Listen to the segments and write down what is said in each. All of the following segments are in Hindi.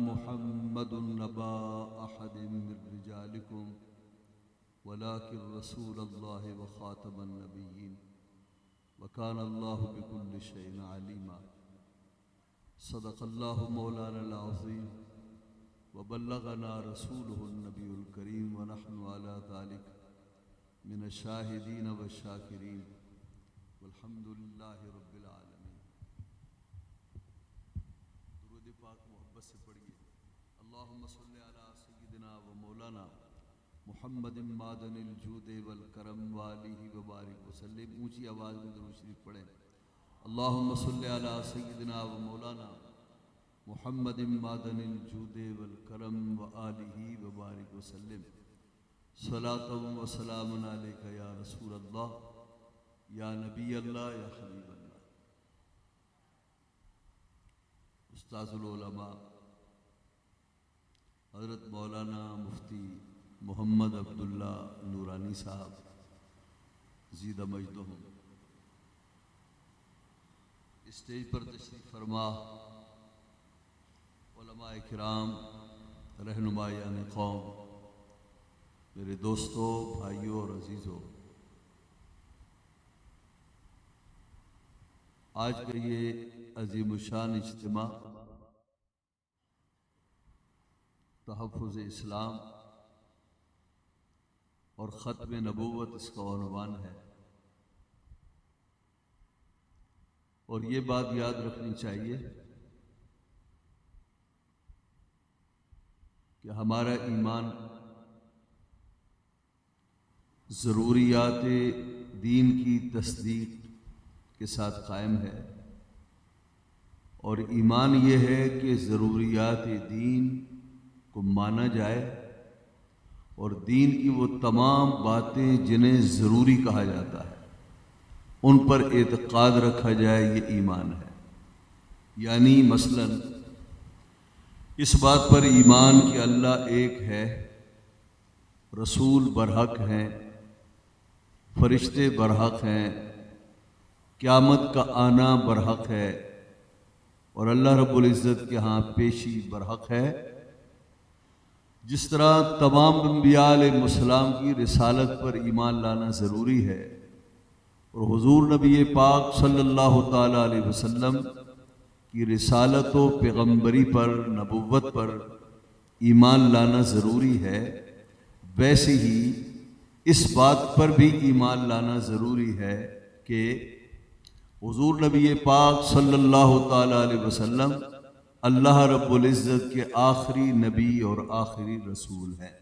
मुहम्मदुन नबा अहदिम मिन रिजालिकुम वलाकिन रसूलुल्लाहि व खातमन नबिय्यीन व कान अल्लाहु बिकुल्लि शैइन अलीमा। सदक़ल्लाहु मौलाना अज़ीम व बल्लगना रसूलुहुन नबियुल करीम व नहनु अला ज़ालिक मिनश शाहिदीन व शाकिरीन वल्हम्दुलिल्लाहि रब्बिल आलमीन। दुरूद पाक मोहब्बत से पढ़िए। अल्लाहुम्मा सल्लि अला सय्यिदिना व मौलाना मुहम्मदिन मादनिल जूदि वल करम व आलिहि व बारिक वसल्लिम। ऊंची आवाज़ में दुरूद शरीफ पढ़ें। अल्लाहुम्मा सल्लि अला सय्यिदिना व मौलाना मुहम्मदिन मादनिल जूदि वल करम व आलिहि व बारिक वसल्लिम। सलातु व सलामुन अलैका या रसूल अल्लाह या नबी अल्लाह या हबीब अल्लाह। उस्ताजुल उलमा हज़रत मौलाना मुफ्ती मोहम्मद अब्दुल्ला नूरानी साहब ज़ीदा मजदहुम स्टेज पर तशरीफ़ फरमा, उलमाए किराम, रहनुमायान कौम, मेरे दोस्तों, भाइयों और अजीज़ों, आज का ये अज़ीमुशान इज्तिमा तहफ़्फ़ुज़ इस्लाम और ख़त्म नबूवत इसका उन्वान है। और ये बात याद रखनी चाहिए कि हमारा ईमान ज़रूरियात दीन की तस्दीक के साथ कायम है। और ईमान ये है कि ज़रूरियात दीन को माना जाए और दीन की वो तमाम बातें जिन्हें ज़रूरी कहा जाता है उन पर एतक़ाद रखा जाए, ये ईमान है। यानी मसलन इस बात पर ईमान कि अल्लाह एक है, रसूल बरहक हैं, फरिश्ते बरहक हैं, क़यामत का आना बरहक है और अल्लाह रब्बुल इज़्ज़त के यहाँ पेशी बरहक है। जिस तरह तमाम अंबिया अलैहिस्सलाम की रिसालत पर ईमान लाना ज़रूरी है और हुज़ूर नबी पाक सल्लल्लाहु ताला अलैहि वसल्लम की रिसालत व पैगम्बरी पर, नबुव्वत पर ईमान लाना ज़रूरी है, वैसे ही इस बात पर भी ईमान लाना ज़रूरी है कि हुज़ूर नबी पाक सल्लल्लाहु ताला अलैहि वसल्लम अल्लाह रब्बुल इज़्ज़त के आखिरी नबी और आखिरी रसूल हैं।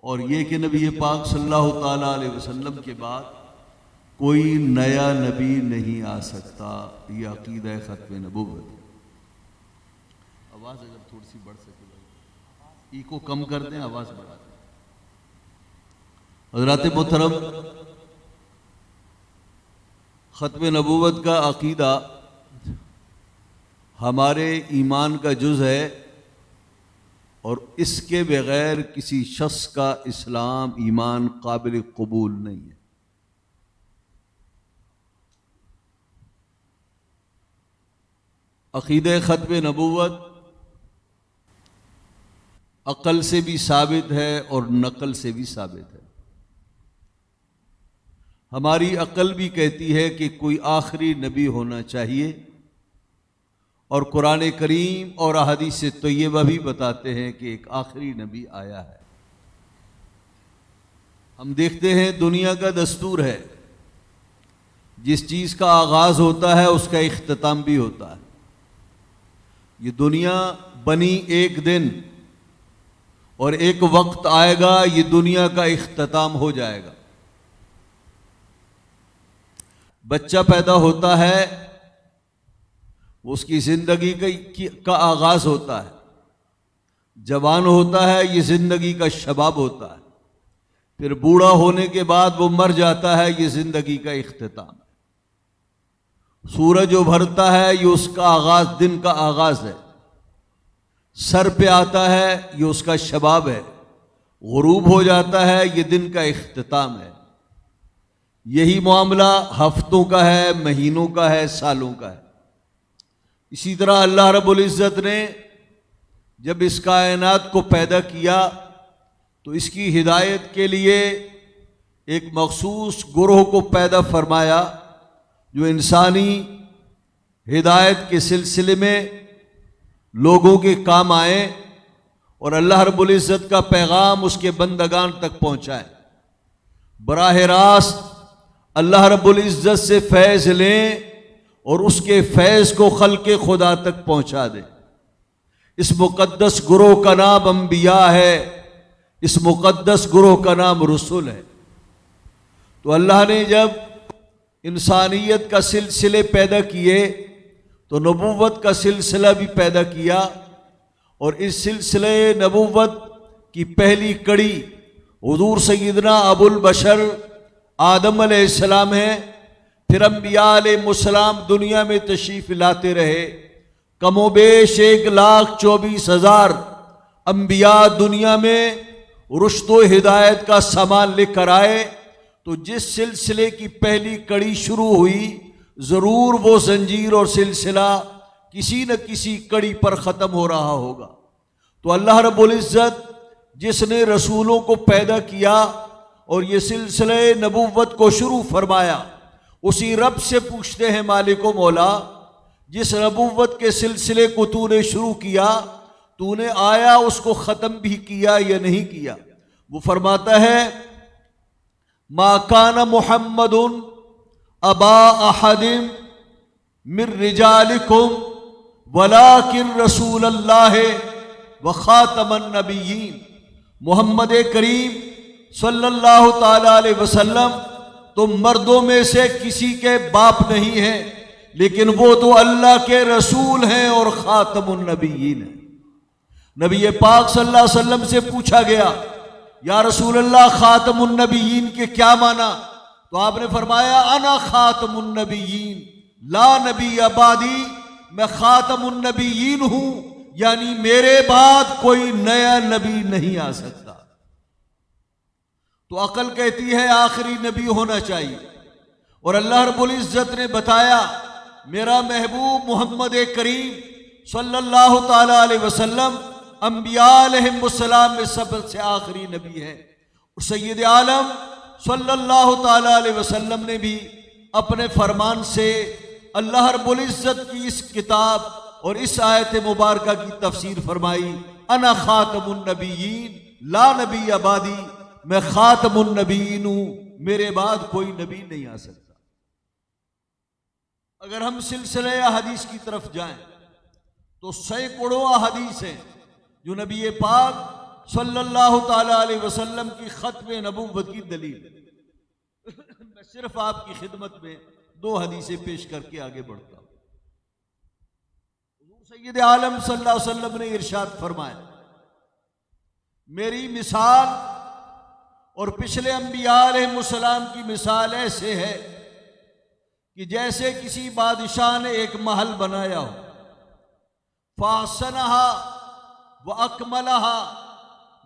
और ये कि नबी पाक सल्लल्लाहु ताला अलैहि वसल्लम के बाद कोई नया नबी नहीं आ सकता। ये अक़ीदा ख़त्म नबूवत है। आवाज़ अगर थोड़ी सी बढ़ सके, इको कम कर दें, आवाज़ बढ़ा दें। हज़रात मोहतरम, ख़त्म नबूवत का अक़ीदा हमारे ईमान का जुज़ है और इसके बग़ैर किसी शख्स का इस्लाम, ईमान काबिल कबूल नहीं है। अक़ीदे ख़त्म नबूवत अक़ल से भी साबित है और नक़ल से भी साबित है। हमारी अक़ल भी कहती है कि कोई आखिरी नबी होना चाहिए और कुरान करीम और अहादीस तय्यबा भी बताते हैं कि एक आखिरी नबी आया है। हम देखते हैं दुनिया का दस्तूर है, जिस चीज़ का आगाज़ होता है उसका इख्तिताम भी होता है। ये दुनिया बनी एक दिन और एक वक्त आएगा ये दुनिया का इख्तिताम हो जाएगा। बच्चा पैदा होता है, उसकी ज़िंदगी का आगाज़ होता है, जवान होता है, ये ज़िंदगी का शबाब होता है, फिर बूढ़ा होने के बाद वो मर जाता है, ये ज़िंदगी का इख्तिताम है। सूरज उभरता है, ये उसका आगाज़, दिन का आगाज़ है। सर पे आता है, ये उसका शबाब है। गुरूब हो जाता है, ये दिन का इख्तिताम है। यही मामला हफ्तों का है, महीनों का है, सालों का है। इसी तरह अल्लाह रब्बुल इज़्ज़त ने जब इस कायनात को पैदा किया तो इसकी हिदायत के लिए एक मखसूस गुरोह को पैदा फरमाया जो इंसानी हिदायत के सिलसिले में लोगों के काम आए और अल्लाह रब्बुल इज़्ज़त का पैगाम उसके बंदगान तक पहुंचाए। बराह रास्त अल्लाह रब्बुल इज़्ज़त से फैज़ लें और उसके फैज़ को खल्क़े खुदा तक पहुंचा दें। इस मुक़द्दस गुरोह का नाम अंबिया है, इस मुक़द्दस गुरोह का नाम रसूल है। तो अल्लाह ने जब इंसानियत का सिलसिले पैदा किए तो नबूवत का सिलसिला भी पैदा किया और इस सिलसिले नबूवत की पहली कड़ी हुज़ूर सय्यदना अबुल बशर आदम अलैहिस्सलाम है। फिर अंबिया अलैहिमुस्सलाम दुनिया में तशरीफ़ लाते रहे। कमोबेश 1,24,000 अंबिया दुनिया में रुश्द हिदायत का सामान लेकर आए। तो जिस सिलसिले की पहली कड़ी शुरू हुई ज़रूर वो जंजीर और सिलसिला किसी न किसी कड़ी पर ख़त्म हो रहा होगा। तो अल्लाह रब्बुल इज़्ज़त जिसने रसूलों को पैदा किया और ये सिलसिले नबूवत को शुरू फरमाया, उसी रब से पूछते हैं मालिको मौला, जिस नबूवत के सिलसिले को तूने शुरू किया, तूने आया उसको ख़त्म भी किया या नहीं किया? वो फरमाता है मा काना मुहम्मदुन अबा अहदिम मिर रिजालिकुम वलाकिन रसूलल्लाह व खातमन नबिय्यीन। मोहम्मद करीम सल्लल्लाहु ताला अलैहि वसल्लम तुम मर्दों में से किसी के बाप नहीं हैं, लेकिन वो तो अल्लाह के रसूल हैं और खातमुन नबिय्यीन हैं। नबी पाक सल्लल्लाहु अलैहि वसल्लम से पूछा गया, या रसूल अल्लाह खातमुन नबिय्यीन के क्या माना? तो आपने फरमाया अना खातमुन नबिय्यीन ला नबी अबादी, मैं खातमुन नबिय्यीन हूं, यानी मेरे बाद कोई नया नबी नहीं आ सकता। तो अकल कहती है आखिरी नबी होना चाहिए और अल्लाह रब्बुल इज़्ज़त ने बताया मेरा महबूब मोहम्मद करीम सल्लल्लाहु ताला अलैहि वसल्लम अंबिया अलैहिमुस्सलाम में सबसे आखिरी नबी है। और सय्यद आलम सल्लल्लाहु ताला अलैहि वसल्लम ने भी अपने फरमान से अल्लाह रब्बुल इज़्ज़त की इस किताब और इस आयत मुबारका की तफसीर फरमाई, अना खातमुन नबिय्यीन ला नबी अबादी, मैं खातमुन नबिय्यीन हूं, मेरे बाद कोई नबी नहीं आ सकता। अगर हम सिलसिले हदीस की तरफ जाएं तो सैकड़ों हदीस हैं जो नबी पाक सल्लल्लाहु ताला अलैहि वसल्लम की खत्म नबूवत की दलील। मैं सिर्फ आपकी खिदमत में 2 हदीसें पेश करके आगे बढ़ता हूं। सय्यद आलम सल्लल्लाहु अलैहि वसल्लम ने इरशाद फरमाया, मेरी मिसाल और पिछले अंबिया अलैहिमुस्सलाम की मिसाल ऐसे है कि जैसे किसी बादशाह ने एक महल बनाया हो, फासनहा व अकमलहा,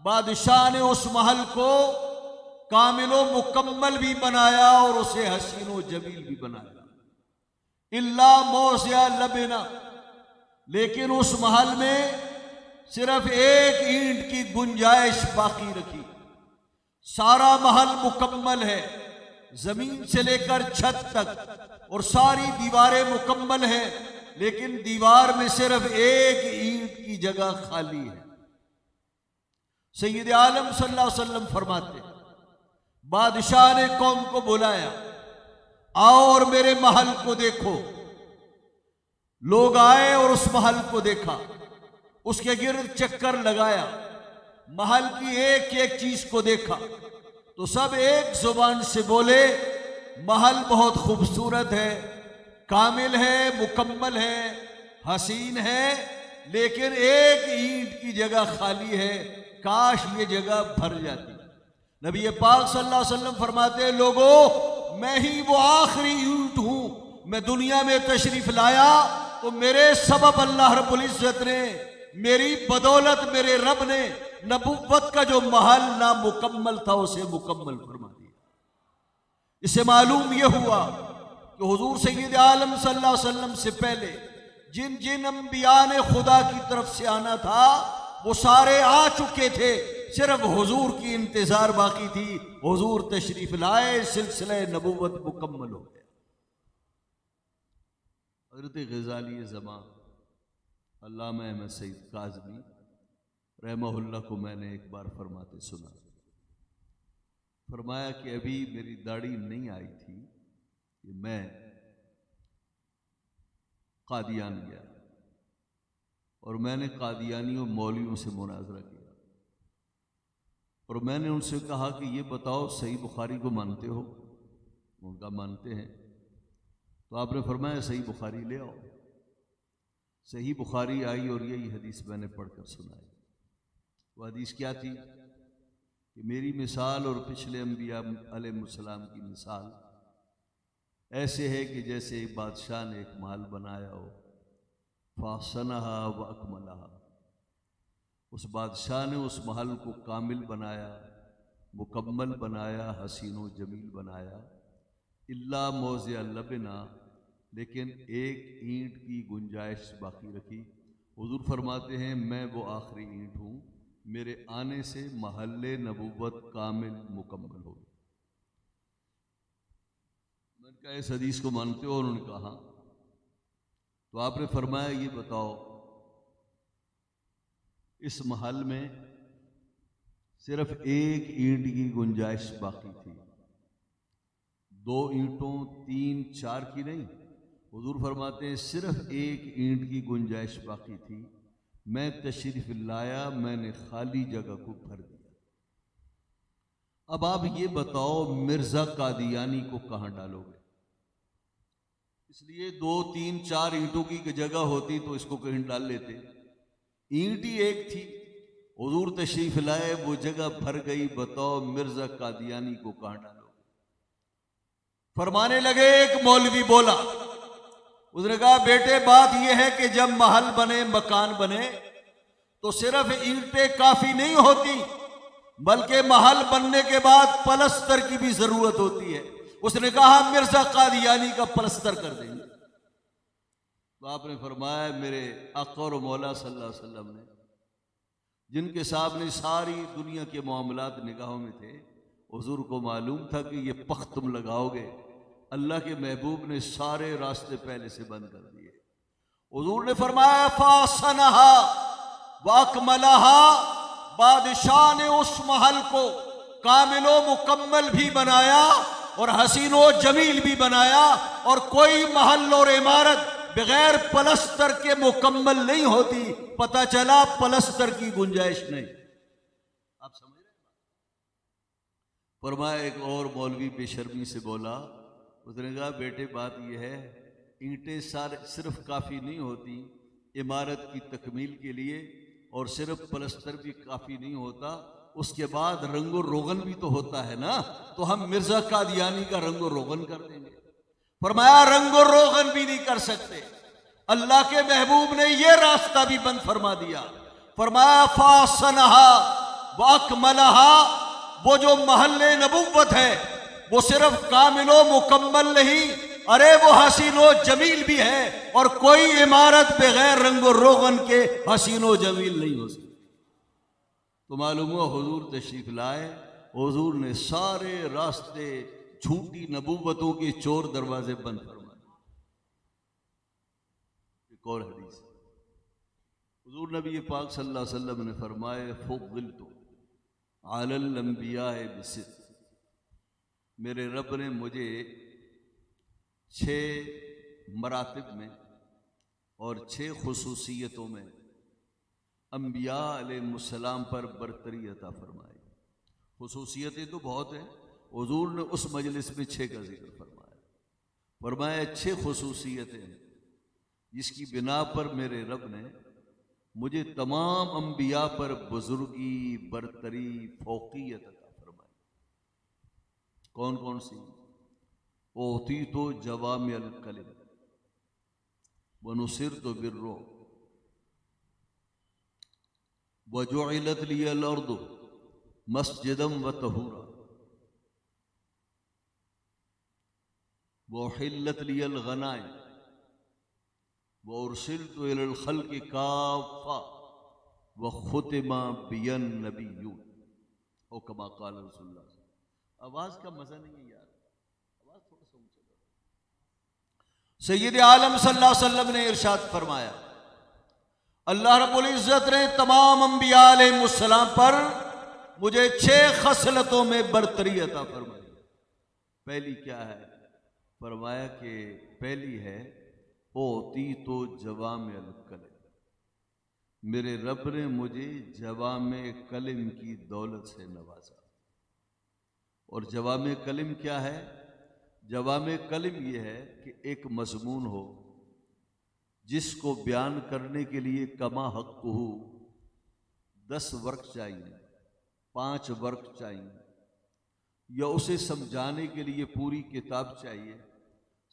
बादशाह ने उस महल को कामिलो मुकम्मल भी बनाया और उसे हसीनो जमील भी बनाया, इल्ला मौज़िया लबना, लेकिन उस महल में सिर्फ एक ईंट की गुंजाइश बाकी रखी। सारा महल मुकम्मल है, जमीन से लेकर छत तक, और सारी दीवारें मुकम्मल हैं, लेकिन दीवार में सिर्फ एक ईंट की जगह खाली है। सय्यद आलम सल्लल्लाहु अलैहि वसल्लम फरमाते, बादशाह ने कौम को बुलाया, आओ और मेरे महल को देखो। लोग आए और उस महल को देखा, उसके गिर्द चक्कर लगाया, महल की एक एक चीज को देखा, तो सब एक जुबान से बोले महल बहुत खूबसूरत है, कामिल है, मुकम्मल है, हसीन है, लेकिन एक ईंट की जगह खाली है, काश ये जगह भर जाती। नबी पाक सल्लल्लाहु अलैहि वसल्लम फरमाते हैं, लोगों मैं ही वो आखिरी ईंट हूं, मैं दुनिया में तशरीफ लाया तो मेरे सबब अल्लाह रब्बुल इज़्ज़त ने, मेरी बदौलत मेरे रब ने नबुव्वत का जो महल नामुकम्मल था उसे मुकम्मल फरमा दिया। इससे मालूम यह हुआ कि हुजूर सय्यद आलम सल्लल्लाहु अलैहि वसल्लम से पहले जिन जिन अंबिया ने खुदा की तरफ से आना था वो सारे आ चुके थे, सिर्फ हुजूर की इंतजार बाकी थी। हुजूर तशरीफ लाए, सिलसिले नबूवत मुकम्मल हो गया। हज़रत ग़ज़ाली ज़मां अल्लामा अहमद सईद काज़मी रहमहुल्लाह को मैंने एक बार फरमाते सुना। फरमाया कि अभी मेरी दाढ़ी नहीं आई थी कि मैं कादियान गया और मैंने कादियानियों मौलवियों से मुनाजरा किया और मैंने उनसे कहा कि ये बताओ सही बुखारी को मानते हो? उनका मानते हैं। तो आपने फरमाया सही बुखारी ले आओ। सही बुखारी आई और यही हदीस मैंने पढ़कर सुनाई। वो हदीस क्या थी कि मेरी मिसाल और पिछले अंबिया अलैहिस्सलाम की मिसाल ऐसे है कि जैसे एक बादशाह ने एक महल बनाया हो, फासनहा व अकमलहा, उस बादशाह ने उस महल को कामिल बनाया, मुकम्मल बनाया, हसीन व जमील बनाया, इल्ला मौज़िअ लबना, लेकिन एक ईंट की गुंजाइश बाकी रखी। हुजूर फरमाते हैं मैं वो आखिरी ईंट हूँ, मेरे आने से महल्ले नबुव्वत कामिल मुकम्मल हो। मैंने कहा इस हदीस को मानते हो? उन्होंने कहा हाँ। तो आपने फरमाया ये बताओ इस महल में सिर्फ एक ईंट की गुंजाइश बाकी थी, 2 ईंटों 3 4 की नहीं। हुजूर फरमाते हैं सिर्फ एक ईंट की गुंजाइश बाकी थी, मैं तशरीफ लाया, मैंने खाली जगह को भर दिया। अब आप ये बताओ मिर्जा कादियानी को कहां डालोगे? इसलिए 2 3 4 ईंटों की जगह होती तो इसको कहीं डाल लेते। ईंट ही एक थी, हुजूर तशरीफ लाए, वो जगह भर गई। बताओ मिर्जा कादियानी को कहां डालोगे? फरमाने लगे, एक मौलवी बोला, उसने कहा बेटे बात यह है कि जब महल बने, मकान बने, तो सिर्फ ईंटें काफी नहीं होती, बल्कि महल बनने के बाद पलस्तर की भी जरूरत होती है। उसने कहा मिर्जा कादियानी का पलस्तर कर देंगे। तो आपने फरमाया मेरे आका और मौला सल्लल्लाहु अलैहि वसल्लम ने, जिनके सामने सारी दुनिया के मामलात निगाहों में थे, हुजूर को मालूम था कि ये पख्त तुम लगाओगे। अल्लाह के महबूब ने सारे रास्ते पहले से बंद कर दिए। हुजूर ने फरमाया फासनहा वाकमलहा, बादशाह ने उस महल को कामिलो मुकम्मल भी बनाया और हसीनो जमील भी बनाया। और कोई महल और इमारत बगैर पलस्तर के मुकम्मल नहीं होती। पता चला पलस्तर की गुंजाइश नहीं। आप समझ रहे हैं? फरमाया एक और मौलवी बेशर्मी से बोला, उसने कहा बेटे बात यह है, ईंटें सिर्फ काफ़ी नहीं होती इमारत की तकमील के लिए, और सिर्फ पलस्तर भी काफ़ी नहीं होता, उसके बाद रंगो रोगन भी तो होता है ना। तो हम मिर्जा कादियानी का रंगो रोगन कर देंगे। फरमाया रंगो रोगन भी नहीं कर सकते। अल्लाह के महबूब ने यह रास्ता भी बंद फरमा दिया। फरमाया फासनहा वाकमलहा, वो जो महल्ले नबुव्वत है वो सिर्फ कामिलो मुकम्मल नहीं, अरे वो हसीनो जमील भी है। और कोई इमारत बगैर रंगो रोगन के हसीनो जमील नहीं हो सकती। तो मालूम हुआ हुजूर तशरीफ लाए, हुजूर ने सारे रास्ते झूठी नबूवतों के चोर दरवाजे बंद फरमाए। एक और हदीस, हुजूर नबी पाक सल्लल्लाहु अलैहि वसल्लम ने फरमाए फुद्दिलतु अलल अंबिया बिसित, मेरे रब ने मुझे 6 मरातिब में और 6 खुसूसियतों में अंबिया अलैहिस्सलाम पर बरतरी अता फरमाई। खुसूसियतें तो बहुत हैं, हुजूर ने उस मजलिस में 6 का जिक्र फरमाया। फरमाया 6 खुसूसियतें हैं जिसकी बिना पर मेरे रब ने मुझे तमाम अंबिया पर बुजुर्गी, बरतरी, फौकियत अता फरमाई। कौन कौन सी? ओती तो जवामिअल कलिम वनुसिरतु बिर्रुअ वजुइलत लियल अर्दु मस्जिदम व तहूरा वहिल्लत लियल गनाइम वउरसिलतु इलल खल्क़ि काफ़ा व खुतिमा बियन नबीयून ओ कमा क़ाल रसूलुल्लाह। आवाज का मजा नहीं है यार, आवाज थोड़ा सा ऊंचा करो। सय्यद आलम सल्लल्लाहु अलैहि वसल्लम ने इरशाद फरमाया, अल्लाह रब्बुल इज्जत ने तमाम अंबिया अलैहिस्सलाम पर मुझे 6 खसलतों में बरतरी अता फरमाई। पहली क्या है? फरमाया कि पहली है ओती तो जवामे अल कलिम, मेरे रब ने मुझे जवामे कलिम की दौलत से नवाजा। और जवामे कलिम क्या है? जवामे कलिम यह है कि एक मजमून हो जिसको बयान करने के लिए कमा हक़्क़ुहु 10 वर्क चाहिए, 5 वर्क चाहिए, या उसे समझाने के लिए पूरी किताब चाहिए।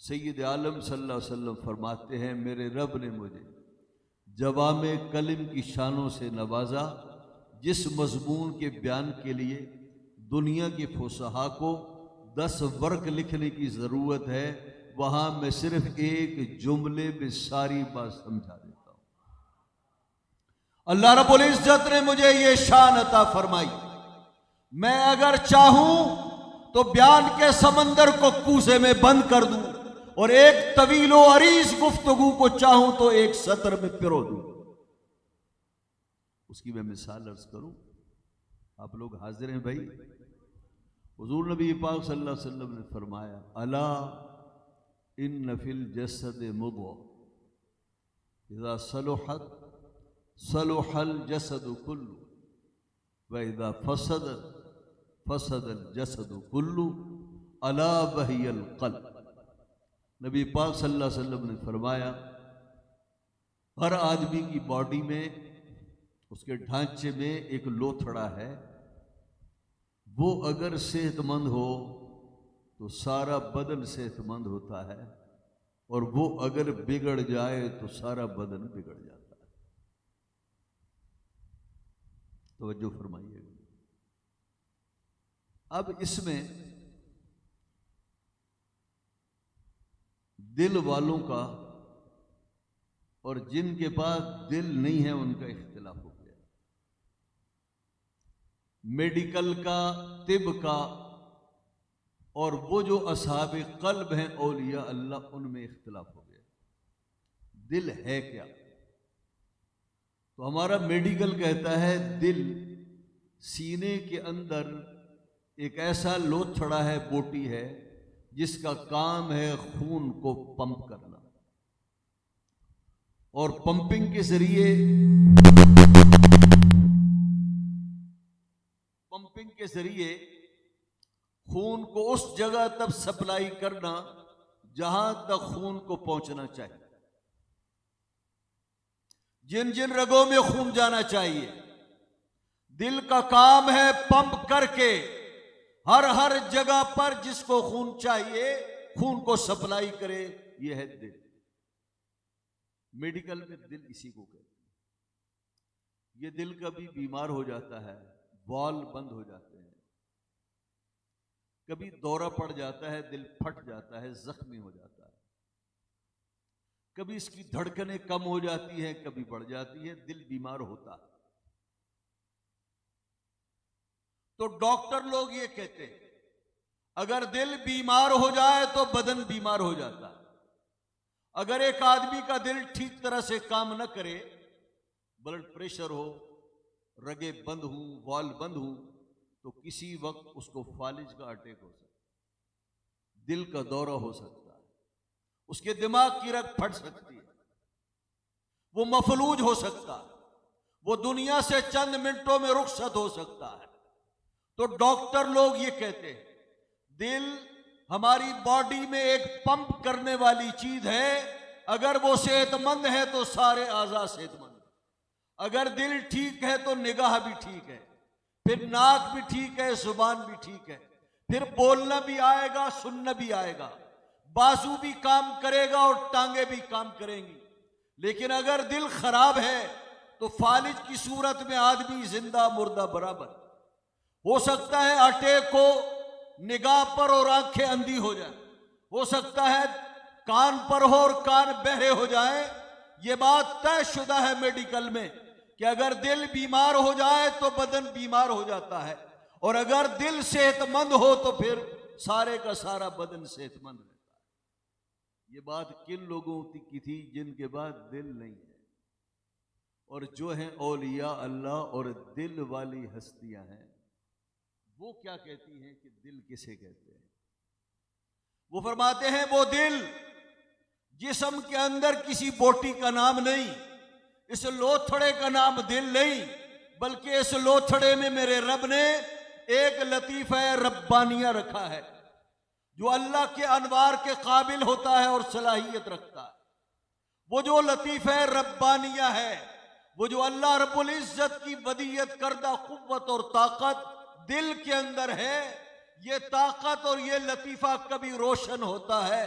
सैयद आलम सल्लल्लाहु अलैहि वसल्लम फरमाते हैं, मेरे रब ने मुझे जवामे कलिम की शानों से नवाजा, जिस मजमून के बयान के लिए दुनिया के फुसहा को 10 वर्क लिखने की ज़रूरत है, वहां मैं सिर्फ एक जुमले में सारी बात समझा देता हूं। अल्लाह रब्बुल इज्जत ने मुझे ये शान अता फरमाई, मैं अगर चाहूं तो बयान के समंदर को कूजे में बंद कर दूं और एक तवीलो अरीज गुफ्तगू को चाहूं तो एक सत्र में पिरो दूं। उसकी मैं मिसाल अर्ज करूं, आप लोग हाजिर हैं भाई। हुजूर नबी पाक सल्लल्लाहु अलैहि वसल्लम ने फरमाया, अला इन फिल जसद मुद्ग़ा इज़ा सलुहत सलुहल जसद कुल्लु व इज़ा फसदत फसदल जसद कुल्लु अला वहियल क़ल्ब। नबी पाक सल्लल्लाहु अलैहि वसल्लम ने फरमाया, हर आदमी की बॉडी में, उसके ढांचे में एक लोथड़ा है, वो अगर सेहतमंद हो तो सारा बदन सेहतमंद होता है, और वो अगर बिगड़ जाए तो सारा बदन बिगड़ जाता है। तवज्जो फरमाइएगा। अब इसमें दिल वालों का और जिनके पास दिल नहीं है उनका इख्तिलाफ हो गया। मेडिकल का, तिब का, और वो जो असहाब कल्ब हैं औलिया अल्लाह, उनमें इख्तिलाफ हो गया। दिल है क्या? तो हमारा मेडिकल कहता है दिल सीने के अंदर एक ऐसा लोथड़ा है, बोटी है, जिसका काम है खून को पंप करना, और पंपिंग के जरिए खून को उस जगह तक सप्लाई करना जहां तक खून को पहुंचना चाहिए। जिन जिन रगों में खून जाना चाहिए, दिल का काम है पंप करके हर हर जगह पर जिसको खून चाहिए खून को सप्लाई करे। यह है दिल। मेडिकल में दिल इसी को कहते हैं। ये दिल कभी बीमार हो जाता है, वॉल बंद हो जाते हैं, कभी दौरा पड़ जाता है, दिल फट जाता है, जख्मी हो जाता है, कभी इसकी धड़कनें कम हो जाती हैं, कभी बढ़ जाती है, दिल बीमार होता है। तो डॉक्टर लोग ये कहते हैं अगर दिल बीमार हो जाए तो बदन बीमार हो जाता है। अगर एक आदमी का दिल ठीक तरह से काम न करे, ब्लड प्रेशर हो, रगे बंद हो, वॉल बंद हो, तो किसी वक्त उसको फालिज का अटैक हो सकता है, दिल का दौरा हो सकता है, उसके दिमाग की रग फट सकती है, वो मफलूज हो सकता है, वो दुनिया से चंद मिनटों में रुखसत हो सकता है। तो डॉक्टर लोग ये कहते हैं दिल हमारी बॉडी में एक पंप करने वाली चीज है। अगर वो सेहतमंद है तो सारे आज़ा सेहतमंद है। अगर दिल ठीक है तो निगाह भी ठीक है, फिर नाक भी ठीक है, जुबान भी ठीक है, फिर बोलना भी आएगा, सुनना भी आएगा, बाजू भी काम करेगा और टांगे भी काम करेंगी। लेकिन अगर दिल खराब है तो फालिज की सूरत में आदमी जिंदा मुर्दा बराबर। हो सकता है अटैक को निगाह पर और आंखें अंधी हो जाए, हो सकता है कान पर हो और कान बहरे हो जाए। ये बात तयशुदा है मेडिकल में कि अगर दिल बीमार हो जाए तो बदन बीमार हो जाता है, और अगर दिल सेहतमंद हो तो फिर सारे का सारा बदन सेहतमंद रहता है। ये बात किन लोगों की थी जिनके पास दिल नहीं है, और जो हैं औलिया अल्लाह और दिल वाली हस्तियां हैं, वो क्या कहती हैं कि दिल किसे कहते हैं? वो फरमाते हैं वो दिल जिस्म के अंदर किसी बोटी का नाम नहीं, इस लोथड़े का नाम दिल नहीं, बल्कि इस लोथड़े में मेरे रब ने एक लतीफ़ा रब्बानिया रखा है जो अल्लाह के अनवार के काबिल होता है और सलाहियत रखता है। वो जो लतीफ़ा रब्बानिया है, वो जो अल्लाह रब्बुल इज्जत की वदीयत करदा कुव्वत और ताकत दिल के अंदर है, ये ताकत और ये लतीफ़ा कभी रोशन होता है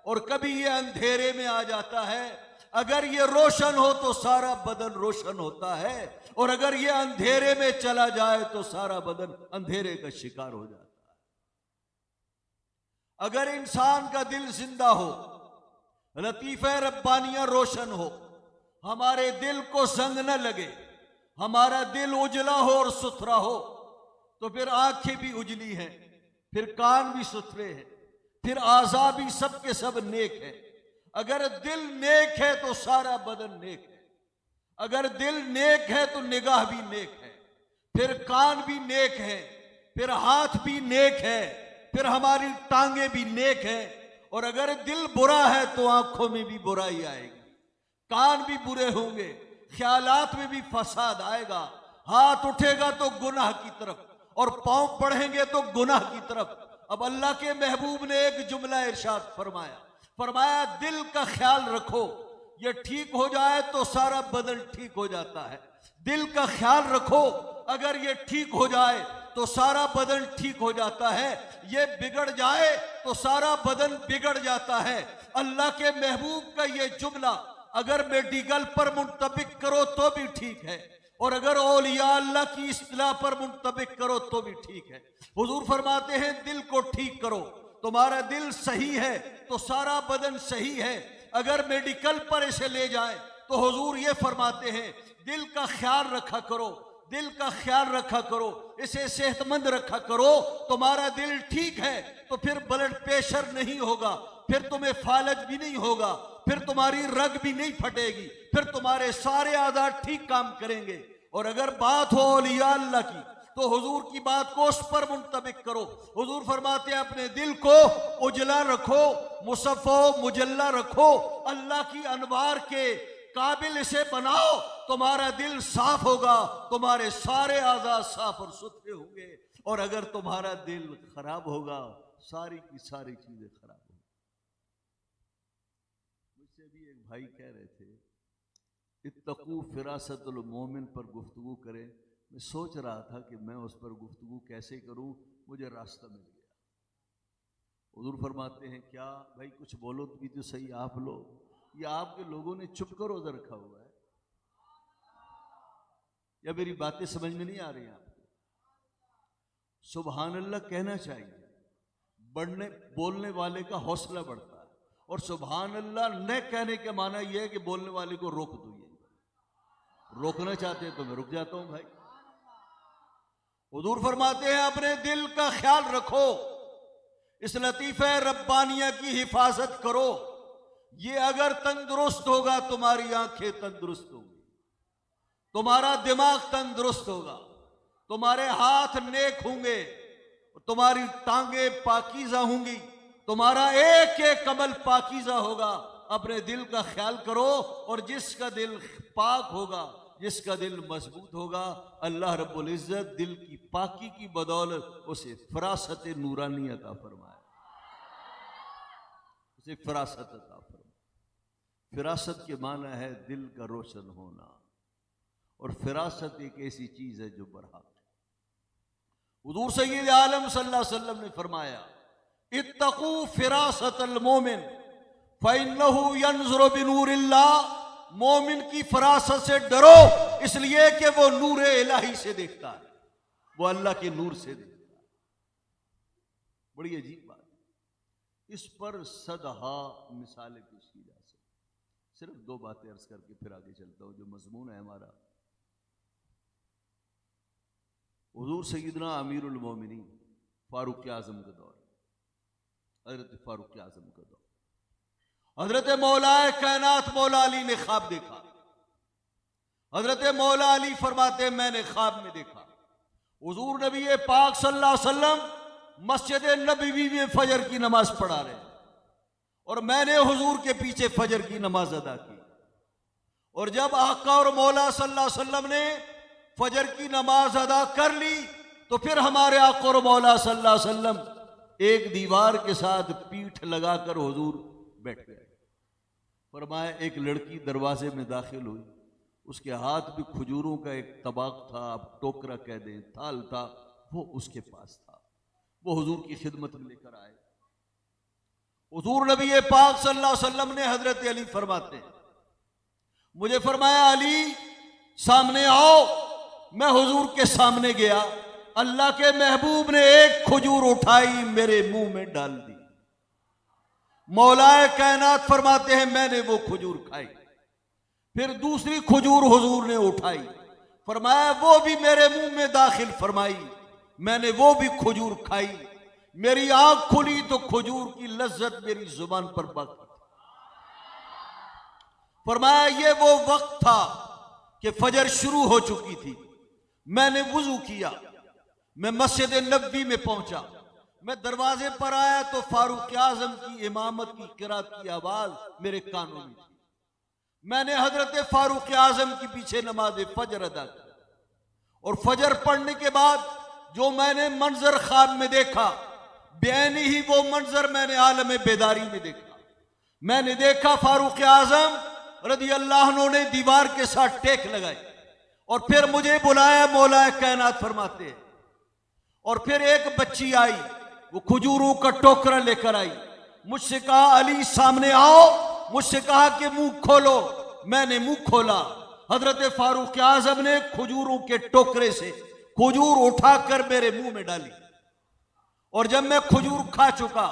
और कभी ये अंधेरे में आ जाता है। अगर ये रोशन हो तो सारा बदन रोशन होता है, और अगर ये अंधेरे में चला जाए तो सारा बदन अंधेरे का शिकार हो जाता है। अगर इंसान का दिल जिंदा हो, लतीफ़े रब्बानियां रोशन हो, हमारे दिल को संग न लगे, हमारा दिल उजला हो और सुथरा हो, तो फिर आंखें भी उजली हैं, फिर कान भी सुथरे हैं, फिर आज़ा भी सब के सब नेक है। अगर दिल नेक है तो सारा बदन नेक है, अगर दिल नेक है तो निगाह भी नेक है, फिर कान भी नेक है, फिर हाथ भी नेक है, फिर हमारी टांगे भी नेक है। और अगर दिल बुरा है तो आंखों में भी बुराई आएगी, कान भी बुरे होंगे, ख्यालात में भी फसाद आएगा, हाथ उठेगा तो गुनाह की तरफ और पांव बढ़ेंगे तो गुनाह की तरफ। अब अल्लाह के महबूब ने एक जुमला इरशाद फरमाया दिल का ख्याल रखो, ये ठीक हो जाए तो सारा बदन ठीक हो जाता है। दिल का ख्याल रखो, अगर ये ठीक हो जाए तो सारा बदन ठीक हो जाता है, ये बिगड़ जाए तो सारा बदन बिगड़ जाता है। अल्लाह के महबूब का ये जुमला अगर मेडिकल पर मुंतबिक करो तो भी ठीक है, और अगर औलिया अल्लाह की इस्तिलाह पर मुंतबिक करो तो भी ठीक है। हुजूर फरमाते हैं दिल को ठीक करो, तुम्हारा दिल सही है तो सारा बदन सही है। अगर मेडिकल पर इसे ले जाए तो हुजूर ये फरमाते हैं दिल का ख्याल रखा करो, दिल का ख्याल रखा करो, इसे सेहतमंद रखा करो। तुम्हारा दिल ठीक है तो फिर ब्लड प्रेशर नहीं होगा, फिर तुम्हें फालज भी नहीं होगा, फिर तुम्हारी रग भी नहीं फटेगी, फिर तुम्हारे सारे आज़ाद ठीक काम करेंगे। और अगर बात हो औलिया अल्लाह की तो हुजूर की बात को उस पर मुंतबिक करो। हुजूर फरमाते हैं अपने दिल को उजला रखो, मुसफ़्फ़ा मुजल्ला रखो, अल्लाह की अनवार के काबिल इसे बनाओ, तुम्हारा दिल साफ होगा, तुम्हारे सारे आज़ाद साफ और सुथरे होंगे। और अगर तुम्हारा दिल खराब होगा, सारी की सारी चीजें खराब होंगी। मुझसे भी एक भाई कह रहे थे इत्तकू फिरासतुल मोमिन पर गुफ्तगू करें। मैं सोच रहा था कि मैं उस पर गुफ्तगू कैसे करूं, मुझे रास्ता मिल गया। हुजूर फरमाते हैं क्या भाई कुछ बोलो भी तो सही आप लोग, या आपके लोगों ने चुप कर रोजा रखा हुआ है, या मेरी बातें समझ में नहीं आ रही आपको? सुभान अल्लाह कहना चाहिए, बढ़ने बोलने वाले का हौसला बढ़ता है, और सुभान अल्लाह न कहने के माना यह है कि बोलने वाले को रोक दो। ये रोकना चाहते हैं तो मैं रुक जाता हूं भाई। हुजूर फरमाते हैं अपने दिल का ख्याल रखो, इस लतीफ़े रब्बानिया की हिफाजत करो। ये अगर तंदुरुस्त होगा तुम्हारी आंखें तंदुरुस्त होंगी, तुम्हारा दिमाग तंदुरुस्त होगा, तुम्हारे हाथ नेक होंगे, तुम्हारी टांगे पाकीज़ा होंगी, तुम्हारा एक एक अमल पाकीज़ा होगा। अपने दिल का ख्याल करो, और जिसका दिल पाक होगा, जिसका दिल मजबूत होगा, अल्लाह रब्बुल इज्जत दिल की पाकी की बदौलत उसे फरासत नूरानी अता फरमाए, उसे फरासत अता फरमाए। फिरासत के माना है दिल का रोशन होना, और फिरासत एक ऐसी चीज है जो बरहक है। हुजूर सय्यद आलम सल्लल्लाहु अलैहि वसल्लम ने फरमाया इत्तकू फिरासतल मोमिन फइन्नहु यंज़ुरु बिनूरिल्लाह। मोमिन की फरासत से डरो, इसलिए कि वो नूर इलाही से देखता है, वो अल्लाह के नूर से देखता है। बड़ी अजीब बात है, इस पर सदहा मिसालें पेश की जा सकती। सिर्फ दो बातें अर्ज करके फिर आगे चलता हूं। जो मजमून है हमारा हुजूर सैयदना अमीरुल मोमिनीन फारूक आजम का दौर, हजरत फारूक आजम का दौर। हजरत मौलाए कायनात मौला अली ने ख्वाब देखा। हजरत मौला अली फरमाते मैंने ख्वाब में देखा हुजूर नबी पाक सल्लल्लाहु अलैहि वसल्लम मस्जिद नबवी में फजर की नमाज पढ़ा रहे और मैंने हुजूर के पीछे फजर की नमाज अदा की। और जब आका और मौला सल्लल्लाहु अलैहि वसल्लम ने फजर की नमाज अदा कर ली तो फिर हमारे आका और मौला सल्लल्लाहु अलैहि वसल्लम एक दीवार के साथ पीठ लगाकर हुजूर बैठ गए। फरमाया एक लड़की दरवाजे में दाखिल हुई, उसके हाथ भी खजूरों का एक तबाक था, आप टोकरा कह दें, थाल था, वो उसके पास था। वो हुजूर की खिदमत में लेकर आए। हुजूर नबी पाक सल्लल्लाहु अलैहि वसल्लम ने हजरत अली फरमाते हैं, मुझे फरमाया अली सामने आओ। मैं हुजूर के सामने गया, अल्लाह के महबूब ने एक खजूर उठाई मेरे मुंह में डाल दी। मौलाए कायनात फरमाते हैं मैंने वो खजूर खाई। फिर दूसरी खजूर हुजूर ने उठाई, फरमाया वो भी मेरे मुंह में दाखिल फरमाई, मैंने वो भी खजूर खाई। मेरी आंख खुली तो खजूर की लज्जत मेरी जुबान पर बाकी थी। फरमाया ये वो वक्त था कि फजर शुरू हो चुकी थी। मैंने वुजू किया, मैं मस्जिद नबवी में पहुंचा। मैं दरवाजे पर आया तो फारूक आजम की इमामत की किरात की आवाज मेरे कानों में थी। मैंने हजरत फारूक आजम के पीछे नमाज फजर अदा की और फजर पढ़ने के बाद जो मैंने मंजर ख्वाब में देखा, बेनी ही वो मंजर मैंने आलम बेदारी में देखा। मैंने देखा फारूक आजम रदी अल्लाह अन्हु ने दीवार के साथ टेक लगाई और फिर मुझे बुलाया, मौला कायनात फरमाते हैं। और फिर एक बच्ची आई, वो खजूरों का टोकरा लेकर आई, मुझसे कहा अली सामने आओ। मुझसे कहा कि मुंह खोलो। मैंने मुंह खोला, हजरत फारूक आजम ने खजूरों के टोकरे से खजूर उठाकर मेरे मुंह में डाली। और जब मैं खजूर खा चुका